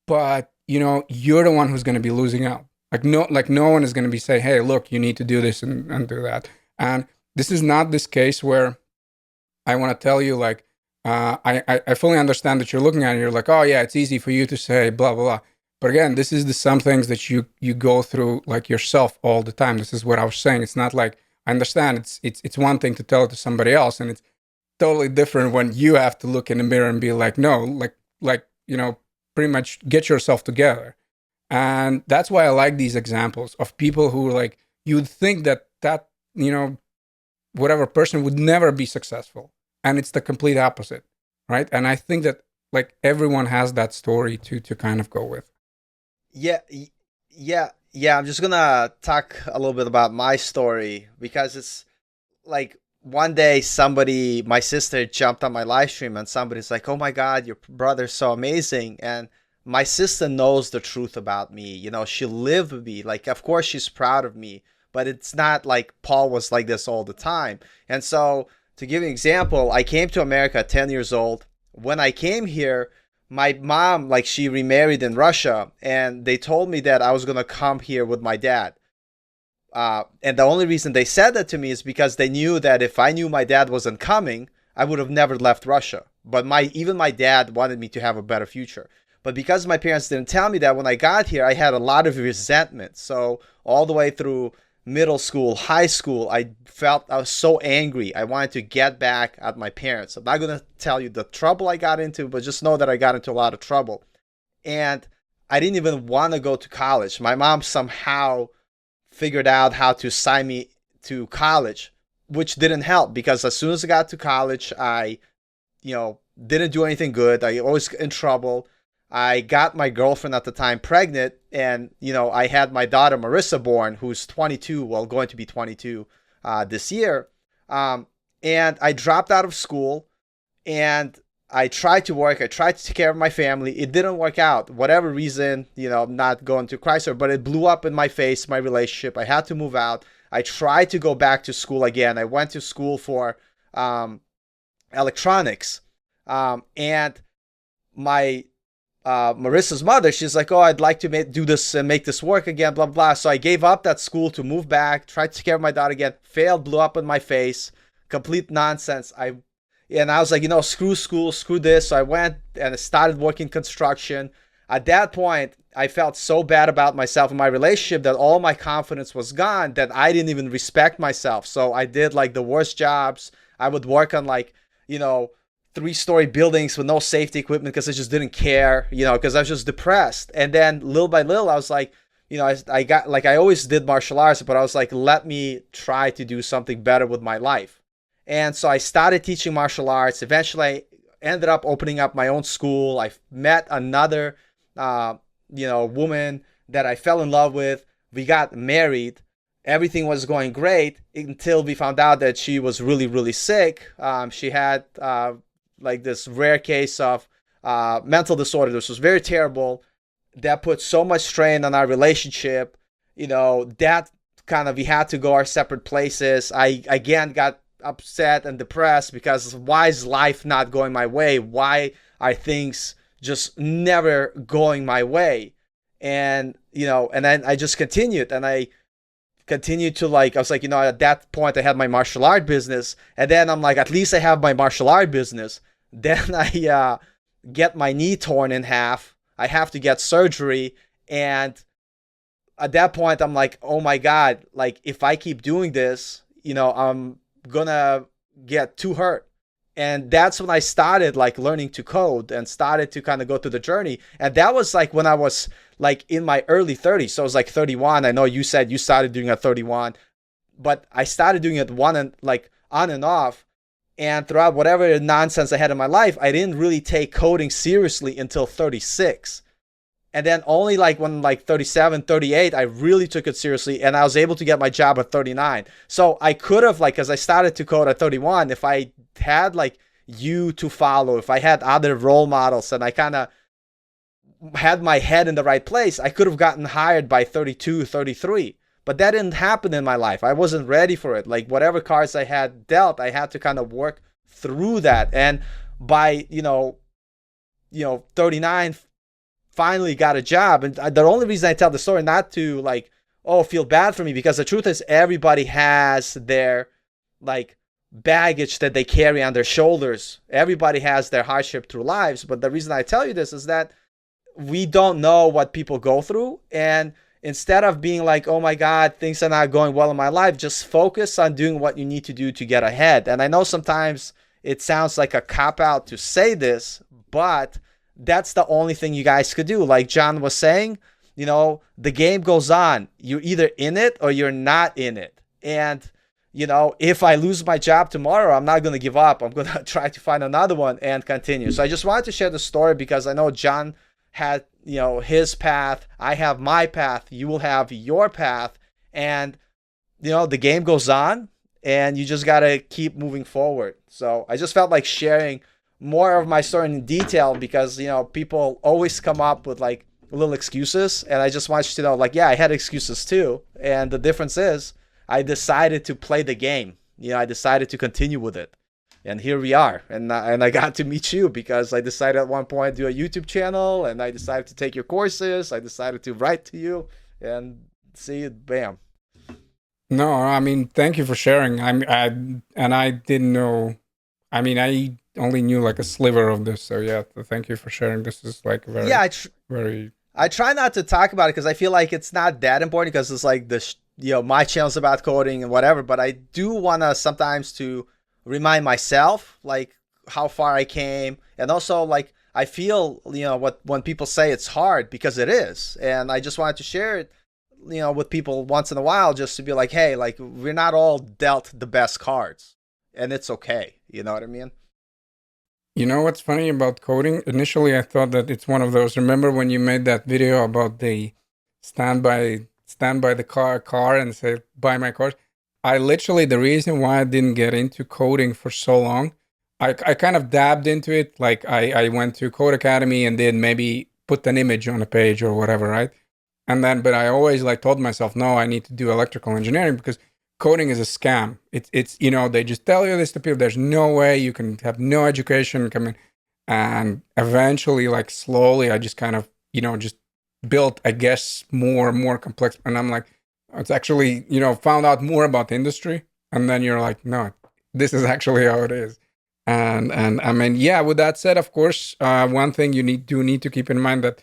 but, you're the one who's going to be losing out. No one is going to be saying, hey, look, you need to do this and do that. And this is not this case where I want to tell you, like, I fully understand that you're looking at it and you're like, oh yeah, it's easy for you to say blah blah blah. But again, this is some things that you go through, like, yourself all the time. This is what I was saying. It's not like, I understand it's one thing to tell it to somebody else, and it's totally different when you have to look in the mirror and be like, no, like pretty much get yourself together. And that's why I like these examples of people who, like, you'd think that whatever person would never be successful, and it's the complete opposite, right? And I think that, like, everyone has that story to kind of go with. Yeah, yeah. I'm just gonna talk a little bit about my story, because it's like, one day my sister jumped on my live stream and somebody's like, oh my God, your brother's so amazing. And my sister knows the truth about me. She lived with me. Like, of course she's proud of me, but it's not like Paul was like this all the time. And so, to give you an example, I came to America at 10 years old. When I came here, my mom, like, she remarried in Russia, and they told me that I was going to come here with my dad. And the only reason they said that to me is because they knew that if I knew my dad wasn't coming, I would have never left Russia. But even my dad wanted me to have a better future. But because my parents didn't tell me that when I got here, I had a lot of resentment. So all the way through middle school, high school, I felt I was so angry. I wanted to get back at my parents. I'm not going to tell you the trouble I got into, but just know that I got into a lot of trouble. And I didn't even want to go to college. My mom somehow figured out how to sign me to college which didn't help because as soon as I got to college, I, didn't do anything good. I always in trouble. I got my girlfriend at the time pregnant, and I had my daughter Marissa born, who's 22, well, going to be 22 this year. And I dropped out of school, and I tried to work. I tried to take care of my family. It didn't work out. Whatever reason, I'm not going to Chrysler, but it blew up in my face, my relationship. I had to move out. I tried to go back to school again. I went to school for electronics. And my Marissa's mother, she's like, oh, I'd like to do this and make this work again, blah, blah. So I gave up that school to move back, tried to take care of my daughter again, failed, blew up in my face, complete nonsense. And I was like, screw school, screw this. So I went and I started working construction. At that point, I felt so bad about myself and my relationship that all my confidence was gone, that I didn't even respect myself. So I did like the worst jobs. I would work on like, 3-story buildings with no safety equipment because I just didn't care, because I was just depressed. And then little by little, I was like, I got like, I always did martial arts, but I was like, let me try to do something better with my life. And so I started teaching martial arts. Eventually, I ended up opening up my own school. I met another, woman that I fell in love with. We got married. Everything was going great until we found out that she was really, really sick. She had like this rare case of mental disorder. This was very terrible. That put so much strain on our relationship. That kind of, we had to go our separate places. I again got upset and depressed because why is life not going my way? Why are things just never going my way? And and then I just continued, and I continued to I was like, at that point I had my martial art business, and then I'm like, at least I have my martial art business. Then I get my knee torn in half. I have to get surgery, and at that point I'm like, oh my God, like if I keep doing this, I'm gonna get too hurt. And that's when I started like learning to code and started to kind of go through the journey. And that was like when I was like in my early 30s. So I was like 31. I know you said you started doing it at 31, but I started doing it on and off. And throughout whatever nonsense I had in my life, I didn't really take coding seriously until 36. And then only like when 37, 38, I really took it seriously, and I was able to get my job at 39. So I could have as I started to code at 31, if I had you to follow, if I had other role models and I kind of had my head in the right place, I could have gotten hired by 32, 33. But that didn't happen in my life. I wasn't ready for it. Like whatever cards I had dealt, I had to kind of work through that. And by, 39, finally got a job. And the only reason I tell the story, not to feel bad for me, because the truth is everybody has their baggage that they carry on their shoulders. Everybody has their hardship through lives. But the reason I tell you this is that we don't know what people go through. And instead of being like, oh my God, things are not going well in my life, just focus on doing what you need to do to get ahead. And I know sometimes it sounds like a cop-out to say this, but that's the only thing you guys could do. Like John was saying, the game goes on. You're either in it or you're not in it. And, if I lose my job tomorrow, I'm not going to give up. I'm going to try to find another one and continue. So I just wanted to share the story because I know John had, his path. I have my path. You will have your path. And, the game goes on, and you just got to keep moving forward. So I just felt like sharing more of my story in detail because, people always come up with little excuses. And I just want you to know, yeah, I had excuses too. And the difference is I decided to play the game. I decided to continue with it. And here we are. And I got to meet you because I decided at one point to do a YouTube channel, and I decided to take your courses. I decided to write to you and see it. Bam. No, I mean, thank you for sharing. I didn't know. I mean, I only knew a sliver of this. So yeah, thank you for sharing. This is very, yeah. very. I try not to talk about it because I feel like it's not that important because it's my channel's about coding and whatever. But I do want to sometimes to remind myself how far I came, and also I feel when people say it's hard, because it is, and I just wanted to share it with people once in a while, just to be like, hey, like we're not all dealt the best cards, and it's okay. You know what I mean? You know what's funny about coding? Initially, I thought that it's one of those. Remember when you made that video about the stand by the car and say buy my car? I literally the reason why I didn't get into coding for so long, I kind of dabbed into it. Like I went to Code Academy and did maybe put an image on a page or whatever, right? And then, but I always like told myself, no, I need to do electrical engineering because coding is a scam. It's they just tell you this to people. There's no way you can have no education come in, and eventually, like slowly, I just kind of just built, I guess, more and more complex. And I'm like, it's actually found out more about the industry, and then you're like, no, this is actually how it is. And I mean, yeah. With that said, of course, one thing you need to keep in mind that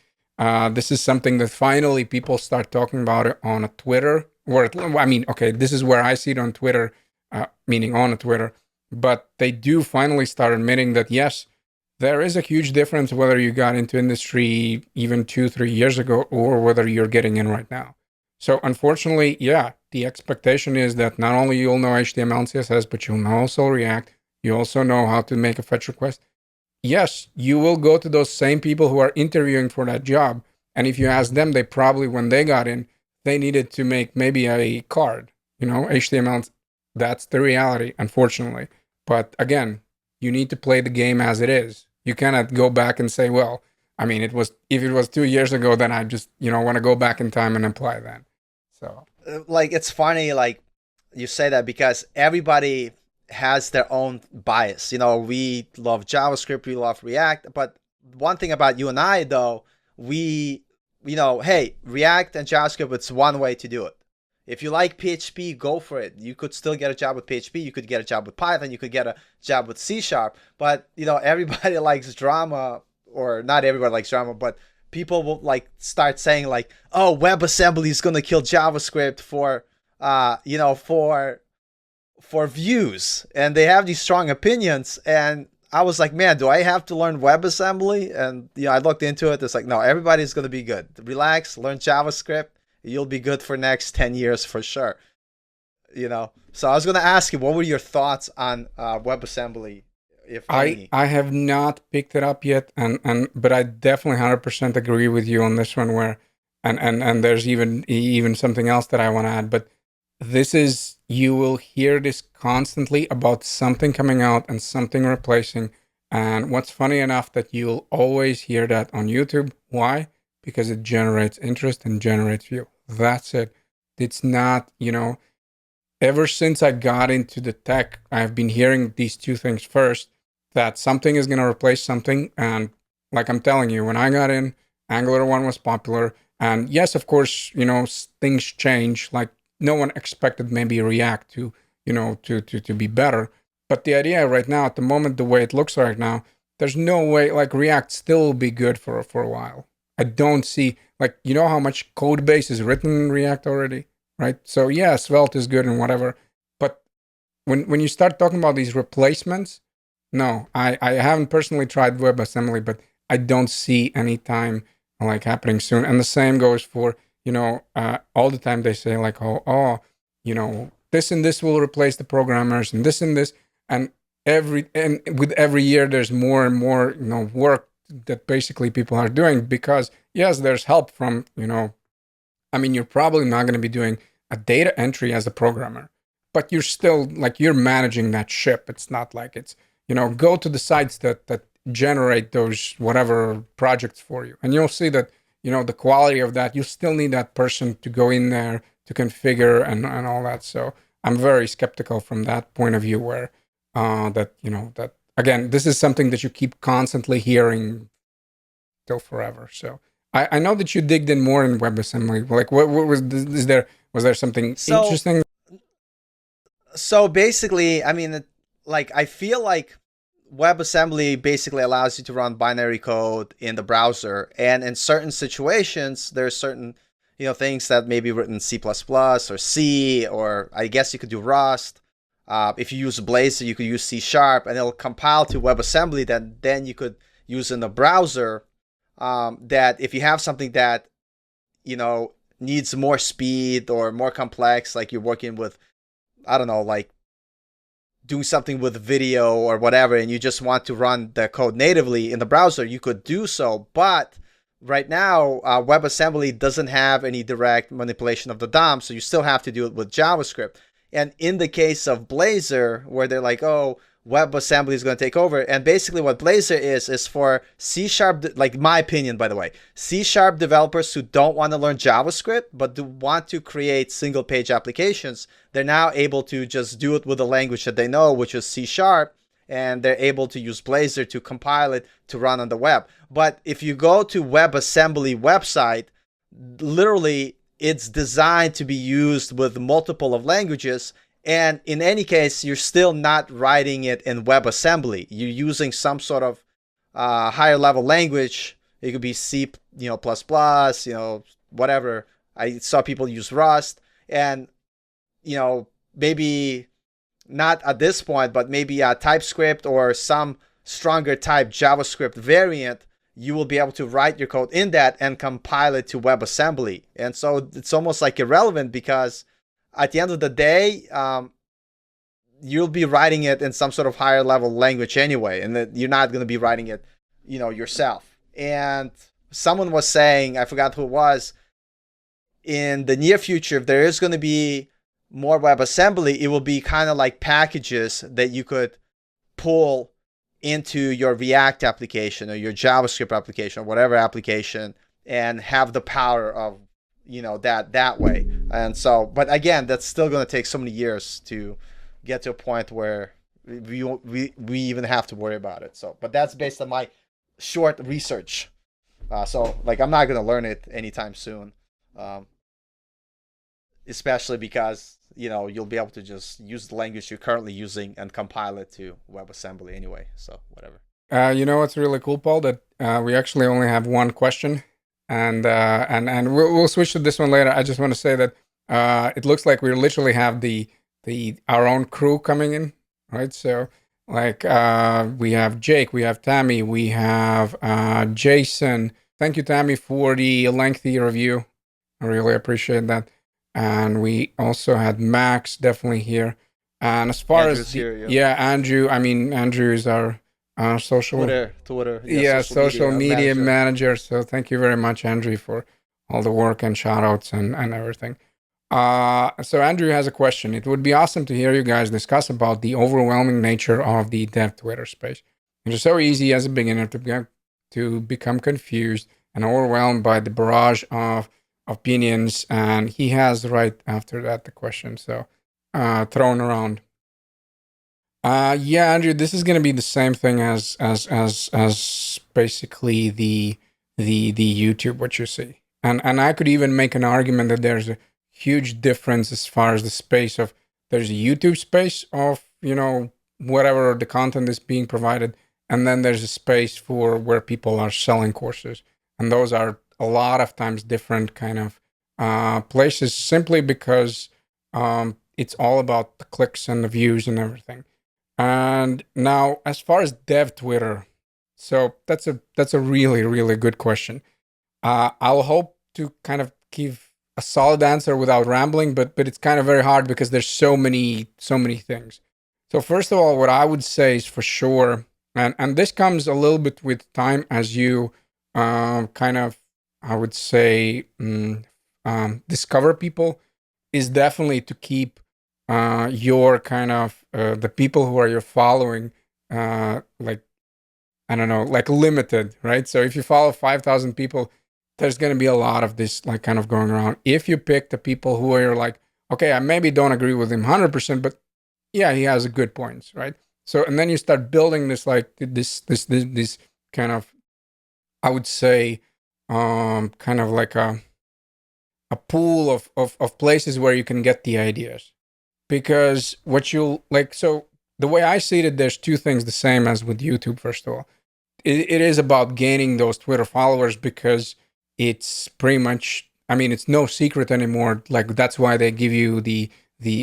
this is something that finally people start talking about it on a Twitter. I mean, okay, this is where I see it on Twitter, meaning on a Twitter. But they do finally start admitting that yes, there is a huge difference whether you got into industry even 2, 3 years ago or whether you're getting in right now. So unfortunately, yeah, the expectation is that not only you'll know HTML and CSS, but you'll know also React. You also know how to make a fetch request. Yes, you will go to those same people who are interviewing for that job. And if you ask them, they probably, when they got in, they needed to make maybe a card, HTML. That's the reality, unfortunately. But again, you need to play the game as it is. You cannot go back and say, well, I mean, if it was 2 years ago, then I just, want to go back in time and apply that. So, Like it's funny, like you say that because everybody has their own bias. We love JavaScript, we love React, but one thing about you and I though, we hey, React and JavaScript, it's one way to do it. If you like PHP, go for it. You could still get a job with PHP, you could get a job with Python, you could get a job with C Sharp, but everybody likes drama, or not everybody likes drama, but people will like start saying like, oh, WebAssembly is going to kill JavaScript for for views, and they have these strong opinions. And I was like, man, do I have to learn WebAssembly? And I looked into it. It's like, no, everybody's going to be good. Relax, learn JavaScript. You'll be good for next 10 years for sure. So I was going to ask you, what were your thoughts on WebAssembly, if I any? I have not picked it up yet, and but I definitely 100% agree with you on this one. Where and there's even something else that I want to add. But this is you will hear this constantly about something coming out and something replacing. And what's funny enough that you'll always hear that on YouTube. Why? Because it generates interest and generates view. That's it. It's not, ever since I got into the tech, I've been hearing these two things first, that something is going to replace something. And like I'm telling you, when I got in, Angular 1 was popular. And yes, of course, things change. Like no one expected maybe React to, to be better. But the idea right now, at the moment, the way it looks right now, there's no way like React still will be good for a while. I don't see like how much code base is written in React already, right? So yeah, Svelte is good and whatever, but when you start talking about these replacements, no, I haven't personally tried WebAssembly, but I don't see any time like happening soon. And the same goes for all the time they say like this and this will replace the programmers and this and with every year there's more and more work that basically people are doing because yes, there's help from I mean, you're probably not going to be doing a data entry as a programmer, but you're still like you're managing that ship. It's not like it's go to the sites that generate those whatever projects for you, and you'll see that the quality of that. You still need that person to go in there to configure and all that. So I'm very skeptical from that point of view. Where that that again, this is something that you keep constantly hearing till forever. So I know that you digged in more in WebAssembly. Like, what was was there something So interesting? so basically, I mean, like I feel like WebAssembly basically allows you to run binary code in the browser, and in certain situations, there's certain things that may be written in C++ or C, or I guess you could do Rust. If you use Blazor, you could use C Sharp, and it'll compile to WebAssembly that then you could use in the browser. That if you have something that you know needs more speed or more complex, like you're working with, I don't know, like doing something with video or whatever, and you just want to run the code natively in the browser, you could do so. But right now, WebAssembly doesn't have any direct manipulation of the DOM, so you still have to do it with JavaScript. And in the case of Blazor, where they're like, oh, WebAssembly is going to take over, and basically what Blazor is for C#, like my opinion, by the way, C# developers who don't want to learn JavaScript but do want to create single page applications, they're now able to just do it with the language that they know, which is C#, and they're able to use Blazor to compile it to run on the web. But if you go to WebAssembly website, literally it's designed to be used with multiple of languages. And in any case, you're still not writing it in WebAssembly. You're using some sort of higher level language. It could be C, plus, whatever. I saw people use Rust, and maybe not at this point, but maybe a TypeScript or some stronger type JavaScript variant. You will be able to write your code in that and compile it to WebAssembly. And so it's almost like irrelevant, because at the end of the day, you'll be writing it in some sort of higher level language anyway, and that you're not going to be writing it, yourself. And someone was saying, I forgot who it was, in the near future, if there is going to be more WebAssembly, it will be kind of like packages that you could pull into your React application or your JavaScript application or whatever application, and have the power of that way. And so, but again, that's still going to take so many years to get to a point where we even have to worry about it. So, but that's based on my short research. So like, I'm not going to learn it anytime soon, especially because you'll be able to just use the language you're currently using and compile it to WebAssembly anyway. So whatever. You know what's really cool, Paul? That we actually only have one question. And we'll switch to this one later. I just want to say that it looks like we literally have the our own crew coming in, right? So like we have Jake, we have Tammy, we have Jason. Thank you, Tammy, for the lengthy review. I really appreciate that. And we also had Max definitely here. And as far Andrew's as here, yeah, Andrew. I mean, Andrew is our social Twitter, social media manager. So thank you very much, Andrew, for all the work and shout outs and everything. So Andrew has a question. It would be awesome to hear you guys discuss about the overwhelming nature of the dev Twitter space. It is so easy as a beginner to become confused and overwhelmed by the barrage of opinions. And he has right after that the question. So thrown around. Yeah, Andrew, this is going to be the same thing as basically the YouTube what you see, and I could even make an argument that there's a huge difference as far as the space of there's a YouTube space of whatever the content is being provided, and then there's a space for where people are selling courses, and those are a lot of times different kind of places, simply because it's all about the clicks and the views and everything. And now, as far as dev Twitter, so that's a really, really good question. I'll hope to kind of give a solid answer without rambling, but it's kind of very hard because there's so many things. So first of all, what I would say is for sure, and this comes a little bit with time as you kind of, I would say, discover people, is definitely to keep your kind of the people who are your following like, I don't know, like limited, right? So if you follow 5,000 people, there's going to be a lot of this like kind of going around. If you pick the people who are like, okay, I maybe don't agree with him 100%, but yeah, he has good points, right? So, and then you start building this like this kind of, I would say, kind of like a pool of places where you can get the ideas. Because what you'll like, so the way I see it, there's two things the same as with YouTube. First of all, it is about gaining those Twitter followers, because it's pretty much, I mean, it's no secret anymore. Like that's why they give you the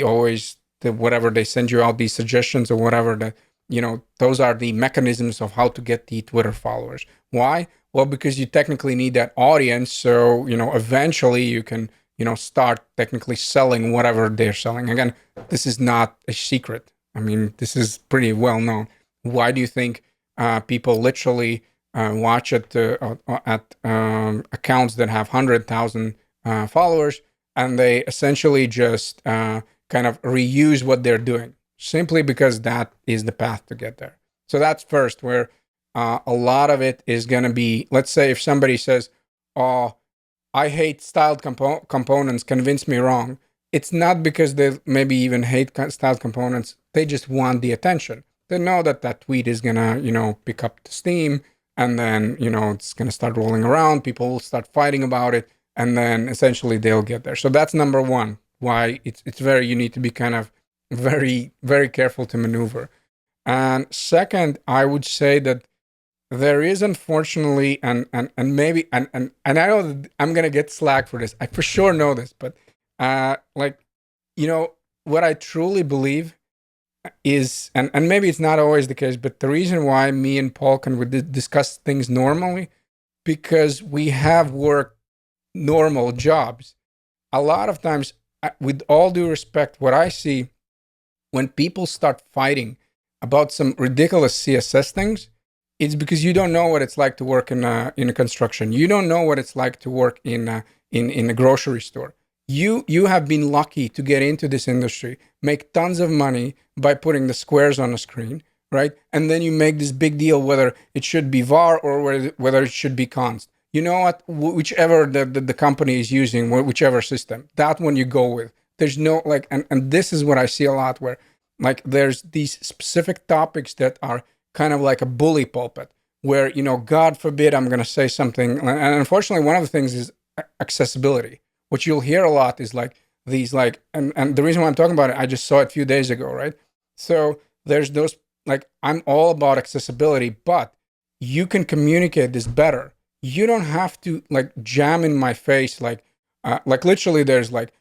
always the whatever, they send you out these suggestions or whatever, that those are the mechanisms of how to get the Twitter followers. Why? Well, because you technically need that audience, so eventually you can start technically selling whatever they're selling. Again, this is not a secret. I mean, this is pretty well known. Why do you think people literally watch at accounts that have 100,000 followers, and they essentially just kind of reuse what they're doing simply because that is the path to get there. So that's first, where a lot of it is going to be, let's say, if somebody says, "Oh, I hate styled components, convince me wrong." It's not because they maybe even hate styled components. They just want the attention. They know that that tweet is going to, pick up the steam, and then, it's going to start rolling around. People will start fighting about it, and then essentially they'll get there. So that's number one, why it's very, you need to be kind of very, very careful to maneuver. And second, I would say that there is, unfortunately, and maybe, and I know that I'm gonna get slack for this. I for sure know this, but like, what I truly believe is, and maybe it's not always the case, but the reason why me and Paul can discuss things normally, because we have worked normal jobs. A lot of times, with all due respect, what I see when people start fighting about some ridiculous CSS things, it's because you don't know what it's like to work in a construction. You don't know what it's like to work in a grocery store. You have been lucky to get into this industry, make tons of money by putting the squares on a screen, right? And then you make this big deal whether it should be var or whether it should be const. You know what? Whichever the company is using, whichever system, that one you go with. There's no like, and this is what I see a lot, where like there's these specific topics that are kind of like a bully pulpit, where, God forbid I'm going to say something. And unfortunately, one of the things is accessibility. What you'll hear a lot is like these, like, and the reason why I'm talking about it, I just saw it a few days ago, right? So there's those, like, I'm all about accessibility, but you can communicate this better. You don't have to like jam in my face, like literally there's like,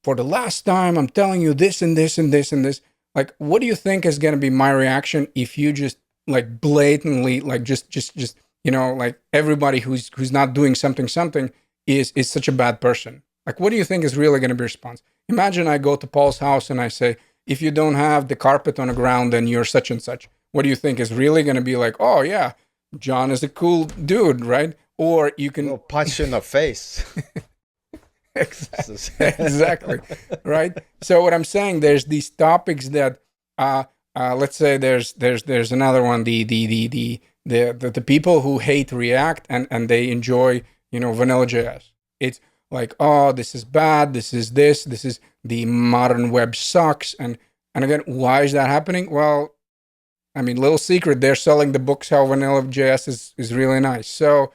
for the last time, I'm telling you this and this and this and this. Like, what do you think is going to be my reaction if you just like blatantly, like just like everybody who's not doing something is such a bad person? Like, what do you think is really going to be response? Imagine I go to Paul's house and I say, if you don't have the carpet on the ground, then you're such and such. What do you think is really going to be like? Oh yeah, John is a cool dude, right? Or you can punch in the face. Exactly. Right. So what I'm saying, there's these topics that let's say there's another one, the people who hate React and they enjoy, vanilla JS. It's like, oh, this is bad, this is the modern web sucks. And again, why is that happening? Well, I mean, little secret, they're selling the books how vanilla JS is really nice. So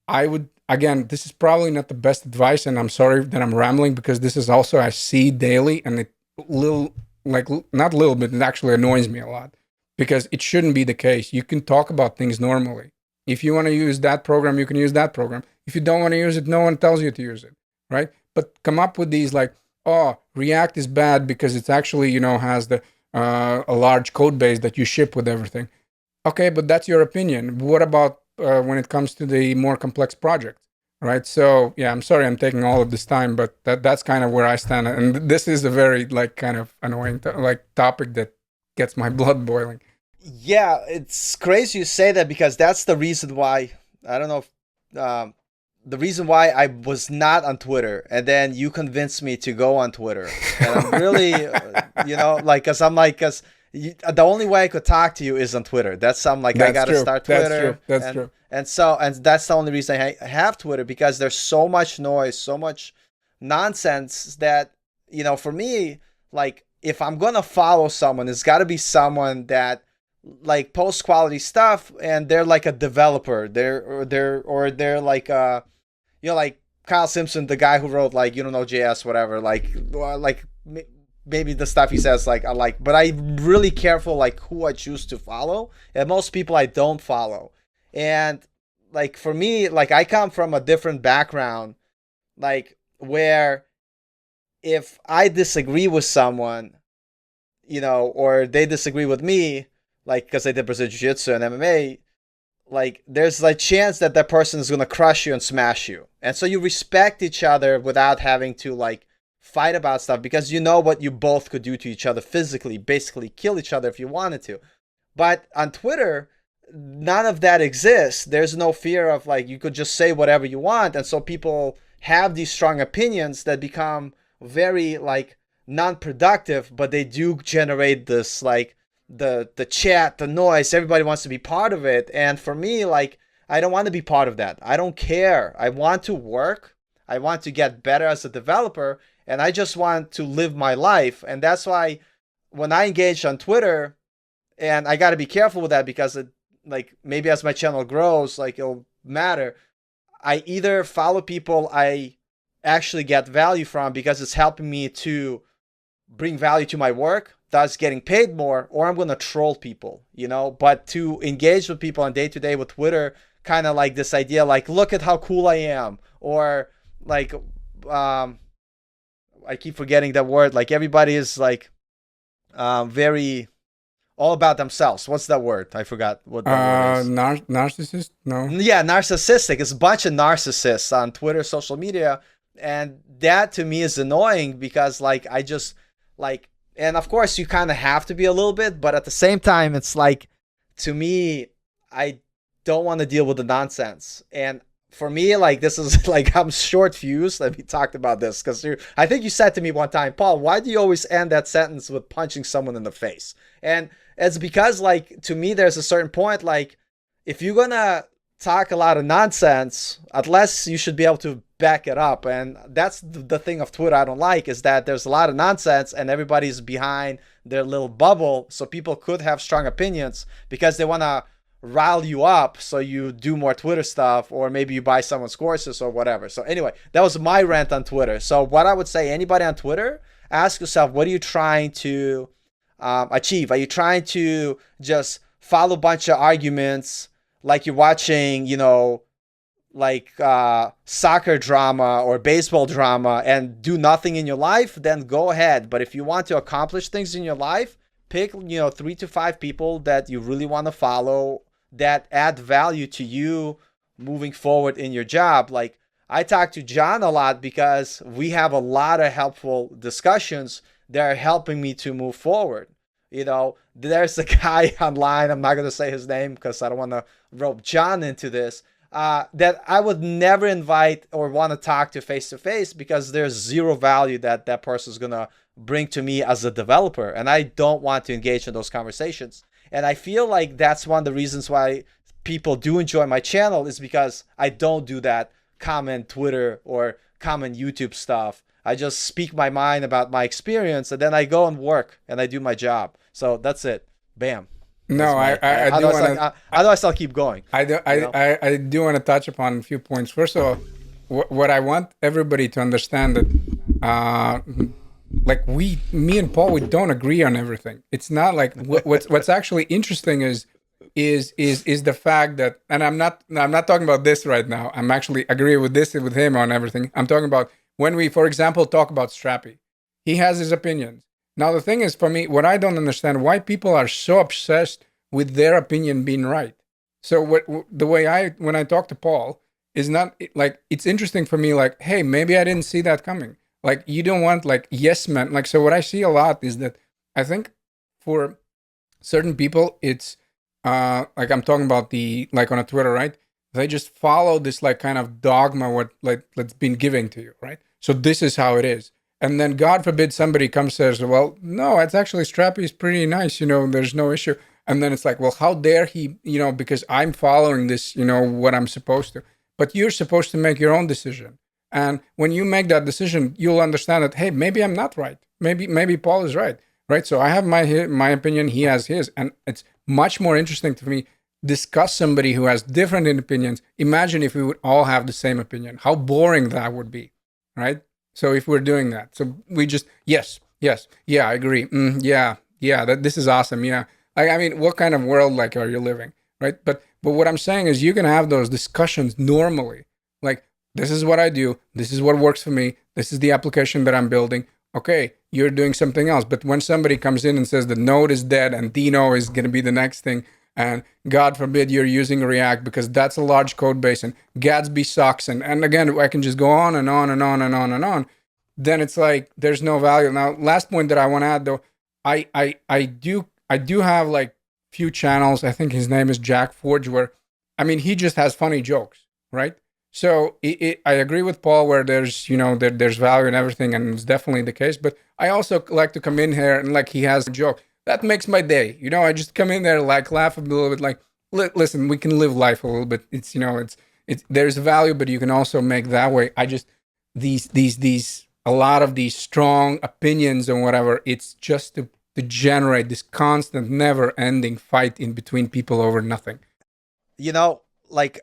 I would, again, this is probably not the best advice, and I'm sorry that I'm rambling, because this is also I see daily, and it little, like, not little bit, it actually annoys me a lot, because it shouldn't be the case. You can talk about things normally. If you want to use that program, you can use that program. If you don't want to use it, no one tells you to use it, right? But come up with these like, oh, React is bad because it's actually, has the a large code base that you ship with everything. Okay, but that's your opinion. What about when it comes to the more complex projects, right? So yeah, I'm sorry I'm taking all of this time, but that's kind of where I stand, and this is a very like kind of annoying topic that gets my blood boiling. Yeah, it's crazy you say that, because that's the reason why, I don't know if, the reason why I was not on Twitter, and then you convinced me to go on Twitter, and I'm really, because I'm like, the only way I could talk to you is on Twitter. I'm like, I gotta start Twitter. That's true. And that's the only reason I have Twitter, because there's so much noise, so much nonsense that, for me, like, if I'm gonna follow someone, it's got to be someone that like posts quality stuff, and they're like a developer. They're like like Kyle Simpson, the guy who wrote like node.js, whatever. Like maybe the stuff he says like I like, but I'm really careful like who I choose to follow, and most people I don't follow. And like for me, like I come from a different background, like where if I disagree with someone, or they disagree with me, like because I did Brazilian Jiu-Jitsu and MMA, like there's a chance that that person is gonna crush you and smash you, and so you respect each other without having to like fight about stuff because you know what you both could do to each other physically, basically kill each other if you wanted to. But on Twitter, none of that exists. There's no fear of like you could just say whatever you want, and so people have these strong opinions that become very like non-productive, but they do generate this like the chat, the noise. Everybody wants to be part of it, and for me, like I don't want to be part of that. I don't care. I want to work. I want to get better as a developer, and I just want to live my life, and that's why when I engage on Twitter, and I got to be careful with that because it, like maybe as my channel grows, like it'll matter. I either follow people I actually get value from because it's helping me to bring value to my work, thus getting paid more, or I'm going to troll people, you know? But to engage with people on day to day with Twitter, kind of like this idea, like, look at how cool I am, or like, I keep forgetting that word, like everybody is like, very all about themselves. What's that word? I forgot what that word is. Narcissist? No. Yeah, narcissistic. It's a bunch of narcissists on Twitter, social media, and that to me is annoying because like I just like, and of course you kind of have to be a little bit, but at the same time it's like, to me, I don't want to deal with the nonsense. And for me, like this is like I'm short fused. We talked about this because I think you said to me one time, Paul, why do you always end that sentence with punching someone in the face? And it's because like to me there's a certain point, like if you're gonna talk a lot of nonsense, unless you should be able to back it up. And that's the thing of Twitter I don't like, is that there's a lot of nonsense and everybody's behind their little bubble, so people could have strong opinions because they want to rile you up so you do more Twitter stuff, or maybe you buy someone's courses or whatever. So anyway, that was my rant on Twitter. So what I would say, anybody on Twitter, ask yourself, what are you trying to achieve? Are you trying to just follow a bunch of arguments like you're watching, you know, like soccer drama or baseball drama and do nothing in your life? Then go ahead. But if you want to accomplish things in your life, pick, you know, 3 to 5 people that you really want to follow that add value to you moving forward in your job. Like I talk to John a lot because we have a lot of helpful discussions that are helping me to move forward. You know, there's a guy online, I'm not going to say his name because I don't want to rope John into this, that I would never invite or want to talk to face because there's zero value that that person is going to bring to me as a developer. And I don't want to engage in those conversations. And I feel like that's one of the reasons why people do enjoy my channel, is because I don't do that common Twitter or common YouTube stuff. I just speak my mind about my experience, and then I go and work and I do my job. So that's it. Bam. No, I do want to. Otherwise, I'll keep going. I do want to touch upon a few points. First of all, what I want everybody to understand that, like me and Paul, we don't agree on everything. It's not like what's actually interesting is the fact that, and I'm not talking about this right now. I'm actually agree with him on everything. I'm talking about when we, for example, talk about Strappy. He has his opinions. Now, the thing is, for me, what I don't understand, why people are so obsessed with their opinion being right. So when I talk to Paul, is not like, it's interesting for me, like, hey, maybe I didn't see that coming. Like, you don't want like yes men. Like, so what I see a lot is that I think for certain people, it's like I'm talking about the, like on a Twitter, right? They just follow this like kind of dogma that's been given to you, right? So this is how it is. And then God forbid somebody comes and says, well, no, it's actually Strappy is pretty nice, you know, there's no issue. And then it's like, well, how dare he, you know, because I'm following this, you know, what I'm supposed to. But you're supposed to make your own decision. And when you make that decision, you'll understand that, hey, maybe I'm not right. Maybe Paul is right, right? So I have my opinion, he has his. And it's much more interesting to me discuss somebody who has different opinions. Imagine if we would all have the same opinion. How boring that would be, right? So if we're doing that, so we just, yes, yeah, I agree. Yeah, this is awesome. Yeah. I mean, what kind of world like are you living, right? But what I'm saying is you can have those discussions normally. Like, this is what I do. This is what works for me. This is the application that I'm building. Okay, you're doing something else. But when somebody comes in and says the node is dead and Dino is going to be the next thing, and God forbid you're using React because that's a large code base, and Gatsby sucks, and again, I can just go on and on and on and on and on. Then it's like there's no value. Now, last point that I want to add though, I do have like few channels. I think his name is Jack Forge, where I mean he just has funny jokes, right? So I agree with Paul where there's there's value in everything, and it's definitely the case. But I also like to come in here and like he has a joke that makes my day. I just come in there like laugh a little bit, like listen, we can live life a little bit. It's there's value, but you can also make that way. I just these a lot of these strong opinions and whatever. It's just to generate this constant, never ending fight in between people over nothing. You know, like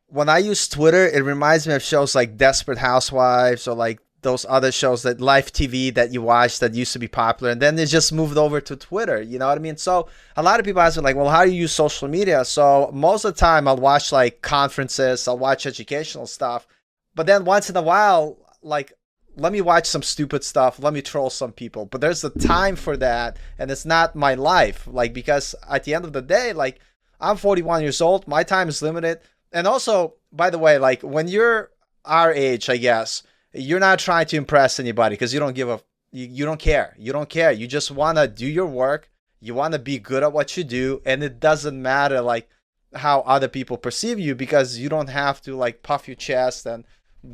when I use Twitter, it reminds me of shows like Desperate Housewives or like those other shows that live TV that you watch that used to be popular, and then they just moved over to Twitter. You know what I mean? So a lot of people ask me like, well, how do you use social media? So most of the time I'll watch like conferences, I'll watch educational stuff, but then once in a while, like let me watch some stupid stuff, let me troll some people. But there's a time for that, and it's not my life. Like, because at the end of the day, like I'm 41 years old, my time is limited. And also, by the way, like when you're our age, I guess, you're not trying to impress anybody because you don't give a, you don't care. You don't care. You just want to do your work. You want to be good at what you do. And it doesn't matter like how other people perceive you, because you don't have to like puff your chest and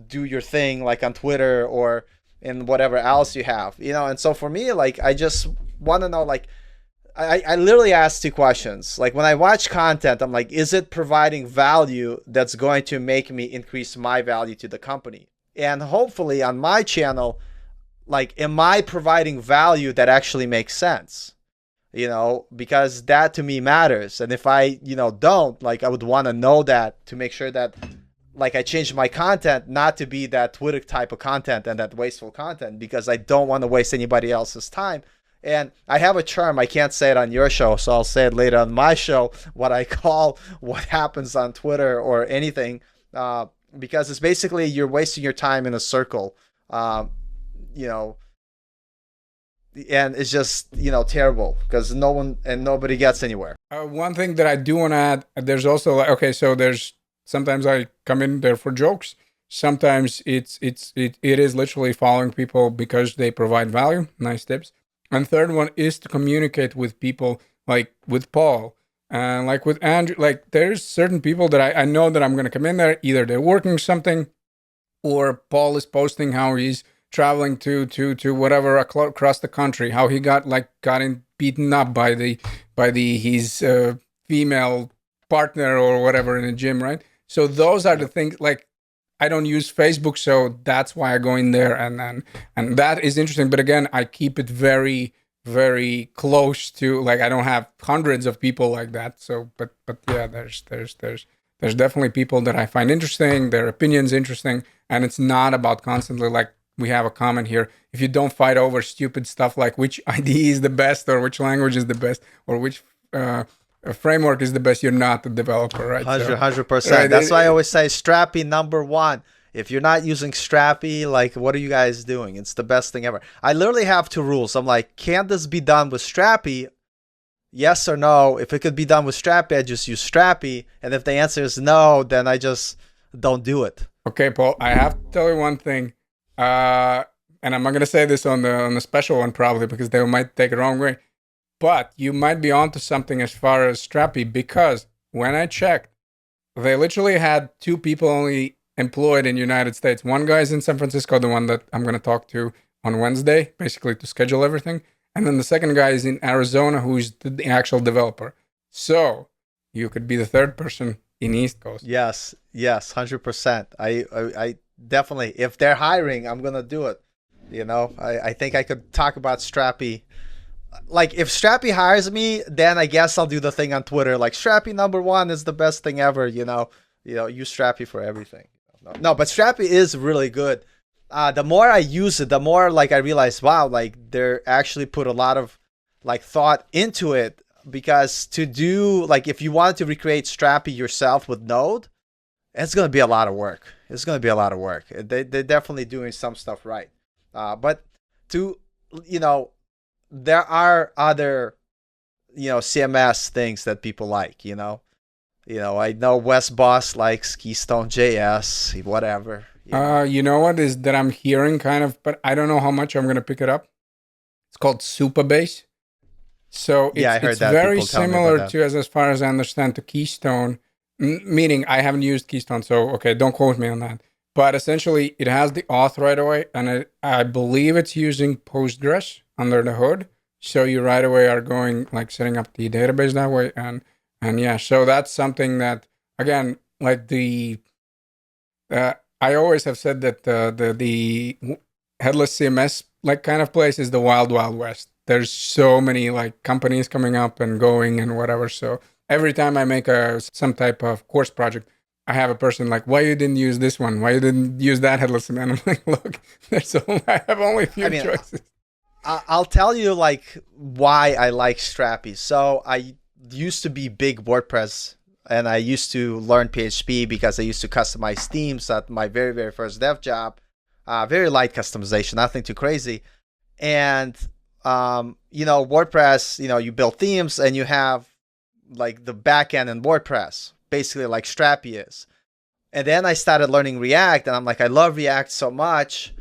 do your thing like on Twitter or in whatever else you have, And so for me, like, I just want to know, like, I literally ask two questions. Like when I watch content, I'm like, is it providing value that's going to make me increase my value to the company? And hopefully on my channel, like, am I providing value that actually makes sense? Because that to me matters. And if I, don't, like, I would want to know that to make sure that like I change my content not to be that Twitter type of content and that wasteful content, because I don't want to waste anybody else's time. And I have a term, I can't say it on your show, so I'll say it later on my show, what I call what happens on Twitter or anything, because it's basically you're wasting your time in a circle, you know, and it's just, terrible because no one and nobody gets anywhere. One thing that I do want to add, there's also like, okay, so there's sometimes I come in there for jokes. Sometimes it is literally following people because they provide value, nice tips. And third one is to communicate with people, like with Paul and like with Andrew. Like there's certain people that I know that I'm going to come in there. Either they're working something, or Paul is posting how he's traveling to whatever across the country, how he got beaten up by his female partner or whatever in the gym, right? So those are the things. Like I don't use Facebook, so that's why I go in there, and that is interesting. But again, I keep it very, very close to, like, I don't have hundreds of people like that. So, but yeah, there's definitely people that I find interesting, their opinions interesting, and it's not about constantly like we have a comment here. If you don't fight over stupid stuff like which IDE is the best or which language is the best or which framework is the best, you're not the developer, right? 100%. Right, That's why I always say Strappy #1. If you're not using Strappy, like, what are you guys doing? It's the best thing ever. I literally have two rules. I'm like, can this be done with Strappy? Yes or no. If it could be done with Strappy, I just use Strappy. And if the answer is no, then I just don't do it. Okay, Paul, I have to tell you one thing. And I'm not going to say this on the special one probably because they might take it the wrong way. But you might be onto something as far as Strappy, because when I checked, they literally had two people only employed in the United States. One guy's in San Francisco, the one that I'm going to talk to on Wednesday, basically to schedule everything. And then the second guy is in Arizona, who's the actual developer. So you could be the third person in East Coast. Yes, 100%. I definitely, if they're hiring, I'm going to do it. I think I could talk about Strappy. Like, if Strappy hires me, then I guess I'll do the thing on Twitter. Like, Strappy #1 is the best thing ever, use Strappy for everything. No, but Strappy is really good. The more I use it, the more, like, I realize, wow, like, they're actually put a lot of, like, thought into it. Because to do, like, if you wanted to recreate Strappy yourself with Node, it's going to be a lot of work. They're definitely doing some stuff right. But to, there are other, CMS things that people like. I know Wes Boss likes Keystone JS, whatever. You know what is that I'm hearing kind of, but I don't know how much I'm gonna pick it up. It's called Supabase. So Yeah, it's I heard it's that very people telling me about similar that. to, as far as I understand, to Keystone. Meaning I haven't used Keystone, so okay, don't quote me on that. But essentially, it has the auth right away, and I believe it's using Postgres under the hood. So you right away are going like setting up the database that way, and yeah, so that's something that again, like I always have said that the headless CMS like kind of place is the wild wild west. There's so many like companies coming up and going and whatever. So every time I make some type of course project, I have a person like, why you didn't use this one? Why you didn't use that headless? And I'm like, look, I have only a I few mean, choices. I'll tell you like why I like Strappy. So I used to be big WordPress, and I used to learn PHP because I used to customize themes at my very very first dev job. Very light customization, nothing too crazy. And WordPress, you build themes and you have like the backend in WordPress, basically like Strappy is. And then I started learning React, and I'm like, I love React so much.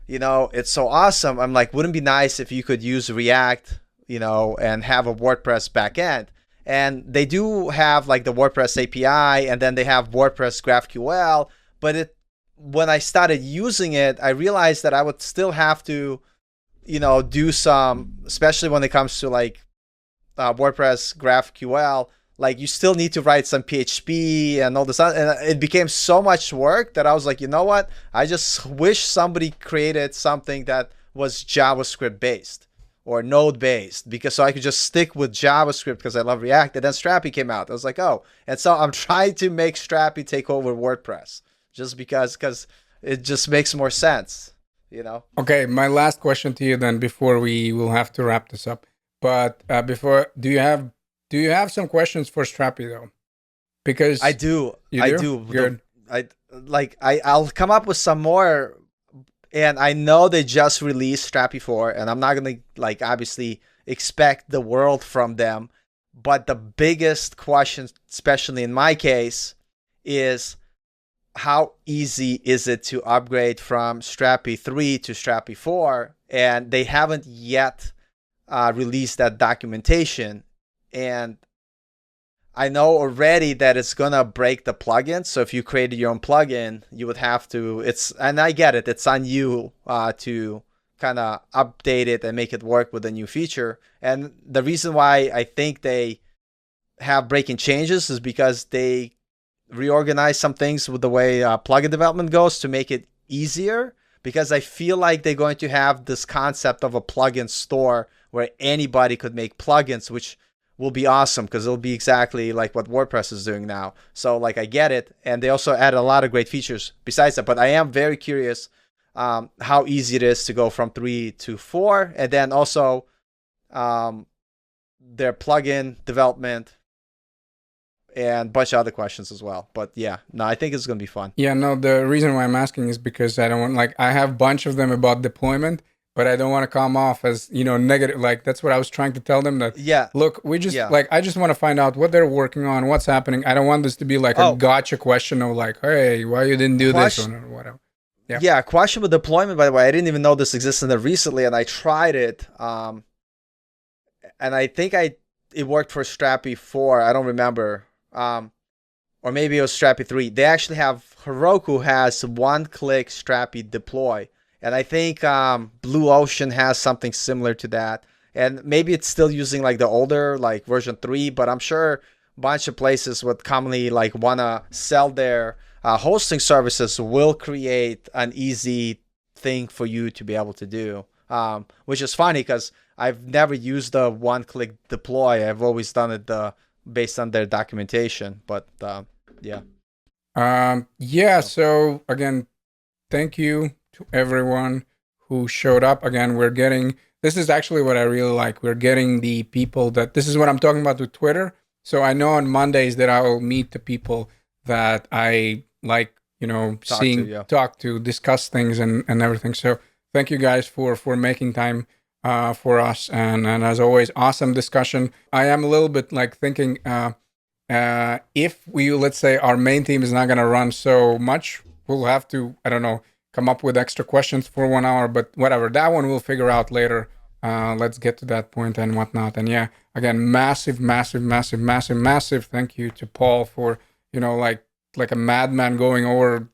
It's so awesome. I'm like, wouldn't it be nice if you could use React, and have a WordPress backend? And they do have like the WordPress API, and then they have WordPress GraphQL. But when I started using it, I realized that I would still have to, do some, especially when it comes to like WordPress GraphQL, like you still need to write some PHP and all this and it became so much work that I was like, you know what, I just wish somebody created something that was JavaScript based or node based, because so I could just stick with JavaScript because I love React. And then Strappy came out. I was like, oh, and so I'm trying to make Strappy take over WordPress just because it just makes more sense. Okay, my last question to you then before we will have to wrap this up. But before, do you have some questions for Strappy though? I Because do. you I do. do. Good. I'll come up with some more, and I know they just released Strappy 4, and I'm not gonna like obviously expect the world from them. But the biggest question, especially in my case, is how easy is it to upgrade from Strappy 3 to Strappy 4? And they haven't yet released that documentation. And I know already that it's gonna break the plugin. So if you created your own plugin, you would have to. And I get it. It's on you to kind of update it and make it work with a new feature. And the reason why I think they have breaking changes is because they reorganize some things with the way plugin development goes to make it easier. Because I feel like they're going to have this concept of a plugin store where anybody could make plugins, which will be awesome because it'll be exactly like what WordPress is doing now. So like I get it, and they also add a lot of great features besides that. But I am very curious how easy it is to go from 3 to 4, and then also their plugin development and a bunch of other questions as well. But yeah, no, I think it's gonna be fun. Yeah, no, the reason why I'm asking is because I don't want, like, I have a bunch of them about deployment, but I don't want to come off as, negative. Like, that's what I was trying to tell them that, Yeah, look, we just, yeah. like, I just want to find out what they're working on, what's happening. I don't want this to be like a Oh, gotcha question of, like, hey, why you didn't do this question. one or whatever. Yeah. Yeah, question with deployment. By the way, I didn't even know this existed recently, and I tried it. And I think it worked for Strappy 4. I don't remember. Or maybe it was Strappy 3. They actually have Heroku has one-click Strappy deploy, and I think Blue Ocean has something similar to that. And maybe it's still using like the older like version 3, but I'm sure a bunch of places would commonly like wanna sell their hosting services will create an easy thing for you to be able to do. Which is funny because I've never used the one-click deploy. I've always done it based on their documentation. But yeah. Yeah. So So again, thank you to everyone who showed up. Again, this is actually what I really like. We're getting the people this is what I'm talking about with Twitter. So I know on Mondays that I will meet the people that I like, talk to seeing, you. talk to, discuss things and everything. So thank you guys for making time. for us. And as always, awesome discussion. I am a little bit like thinking if we, let's say, our main theme is not going to run so much, we'll have to, I don't know, come up with extra questions for 1 hour, but whatever. That one we'll figure out later. Let's get to that point and whatnot. And yeah, again, massive, massive, massive, massive, massive thank you to Paul for, like a madman going over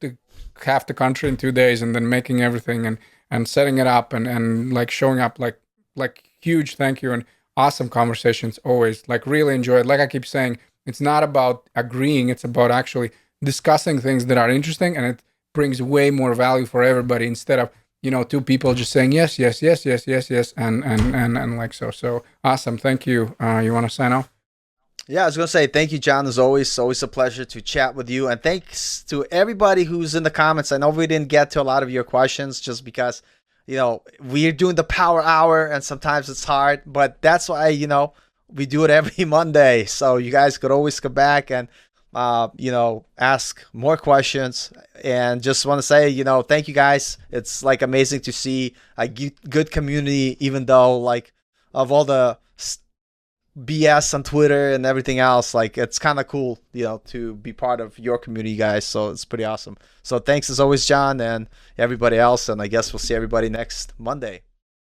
half the country in 2 days and then making everything and setting it up and like showing up like huge thank you and awesome conversations always. Like really enjoy it. Like I keep saying, it's not about agreeing, it's about actually discussing things that are interesting, and it brings way more value for everybody instead of two people just saying yes, yes, yes, yes, yes, yes, and like so. So awesome. Thank you. You want to sign off? Yeah, I was gonna say thank you, John. As always a pleasure to chat with you, and thanks to everybody who's in the comments. I know we didn't get to a lot of your questions just because we're doing the power hour, and sometimes it's hard, but that's why we do it every Monday. So you guys could always come back and ask more questions. And just want to say thank you guys. It's like amazing to see a good community, even though like of all the BS on Twitter and everything else. Like it's kind of cool, to be part of your community, guys. So it's pretty awesome. So thanks as always, John, and everybody else. And I guess we'll see everybody next Monday.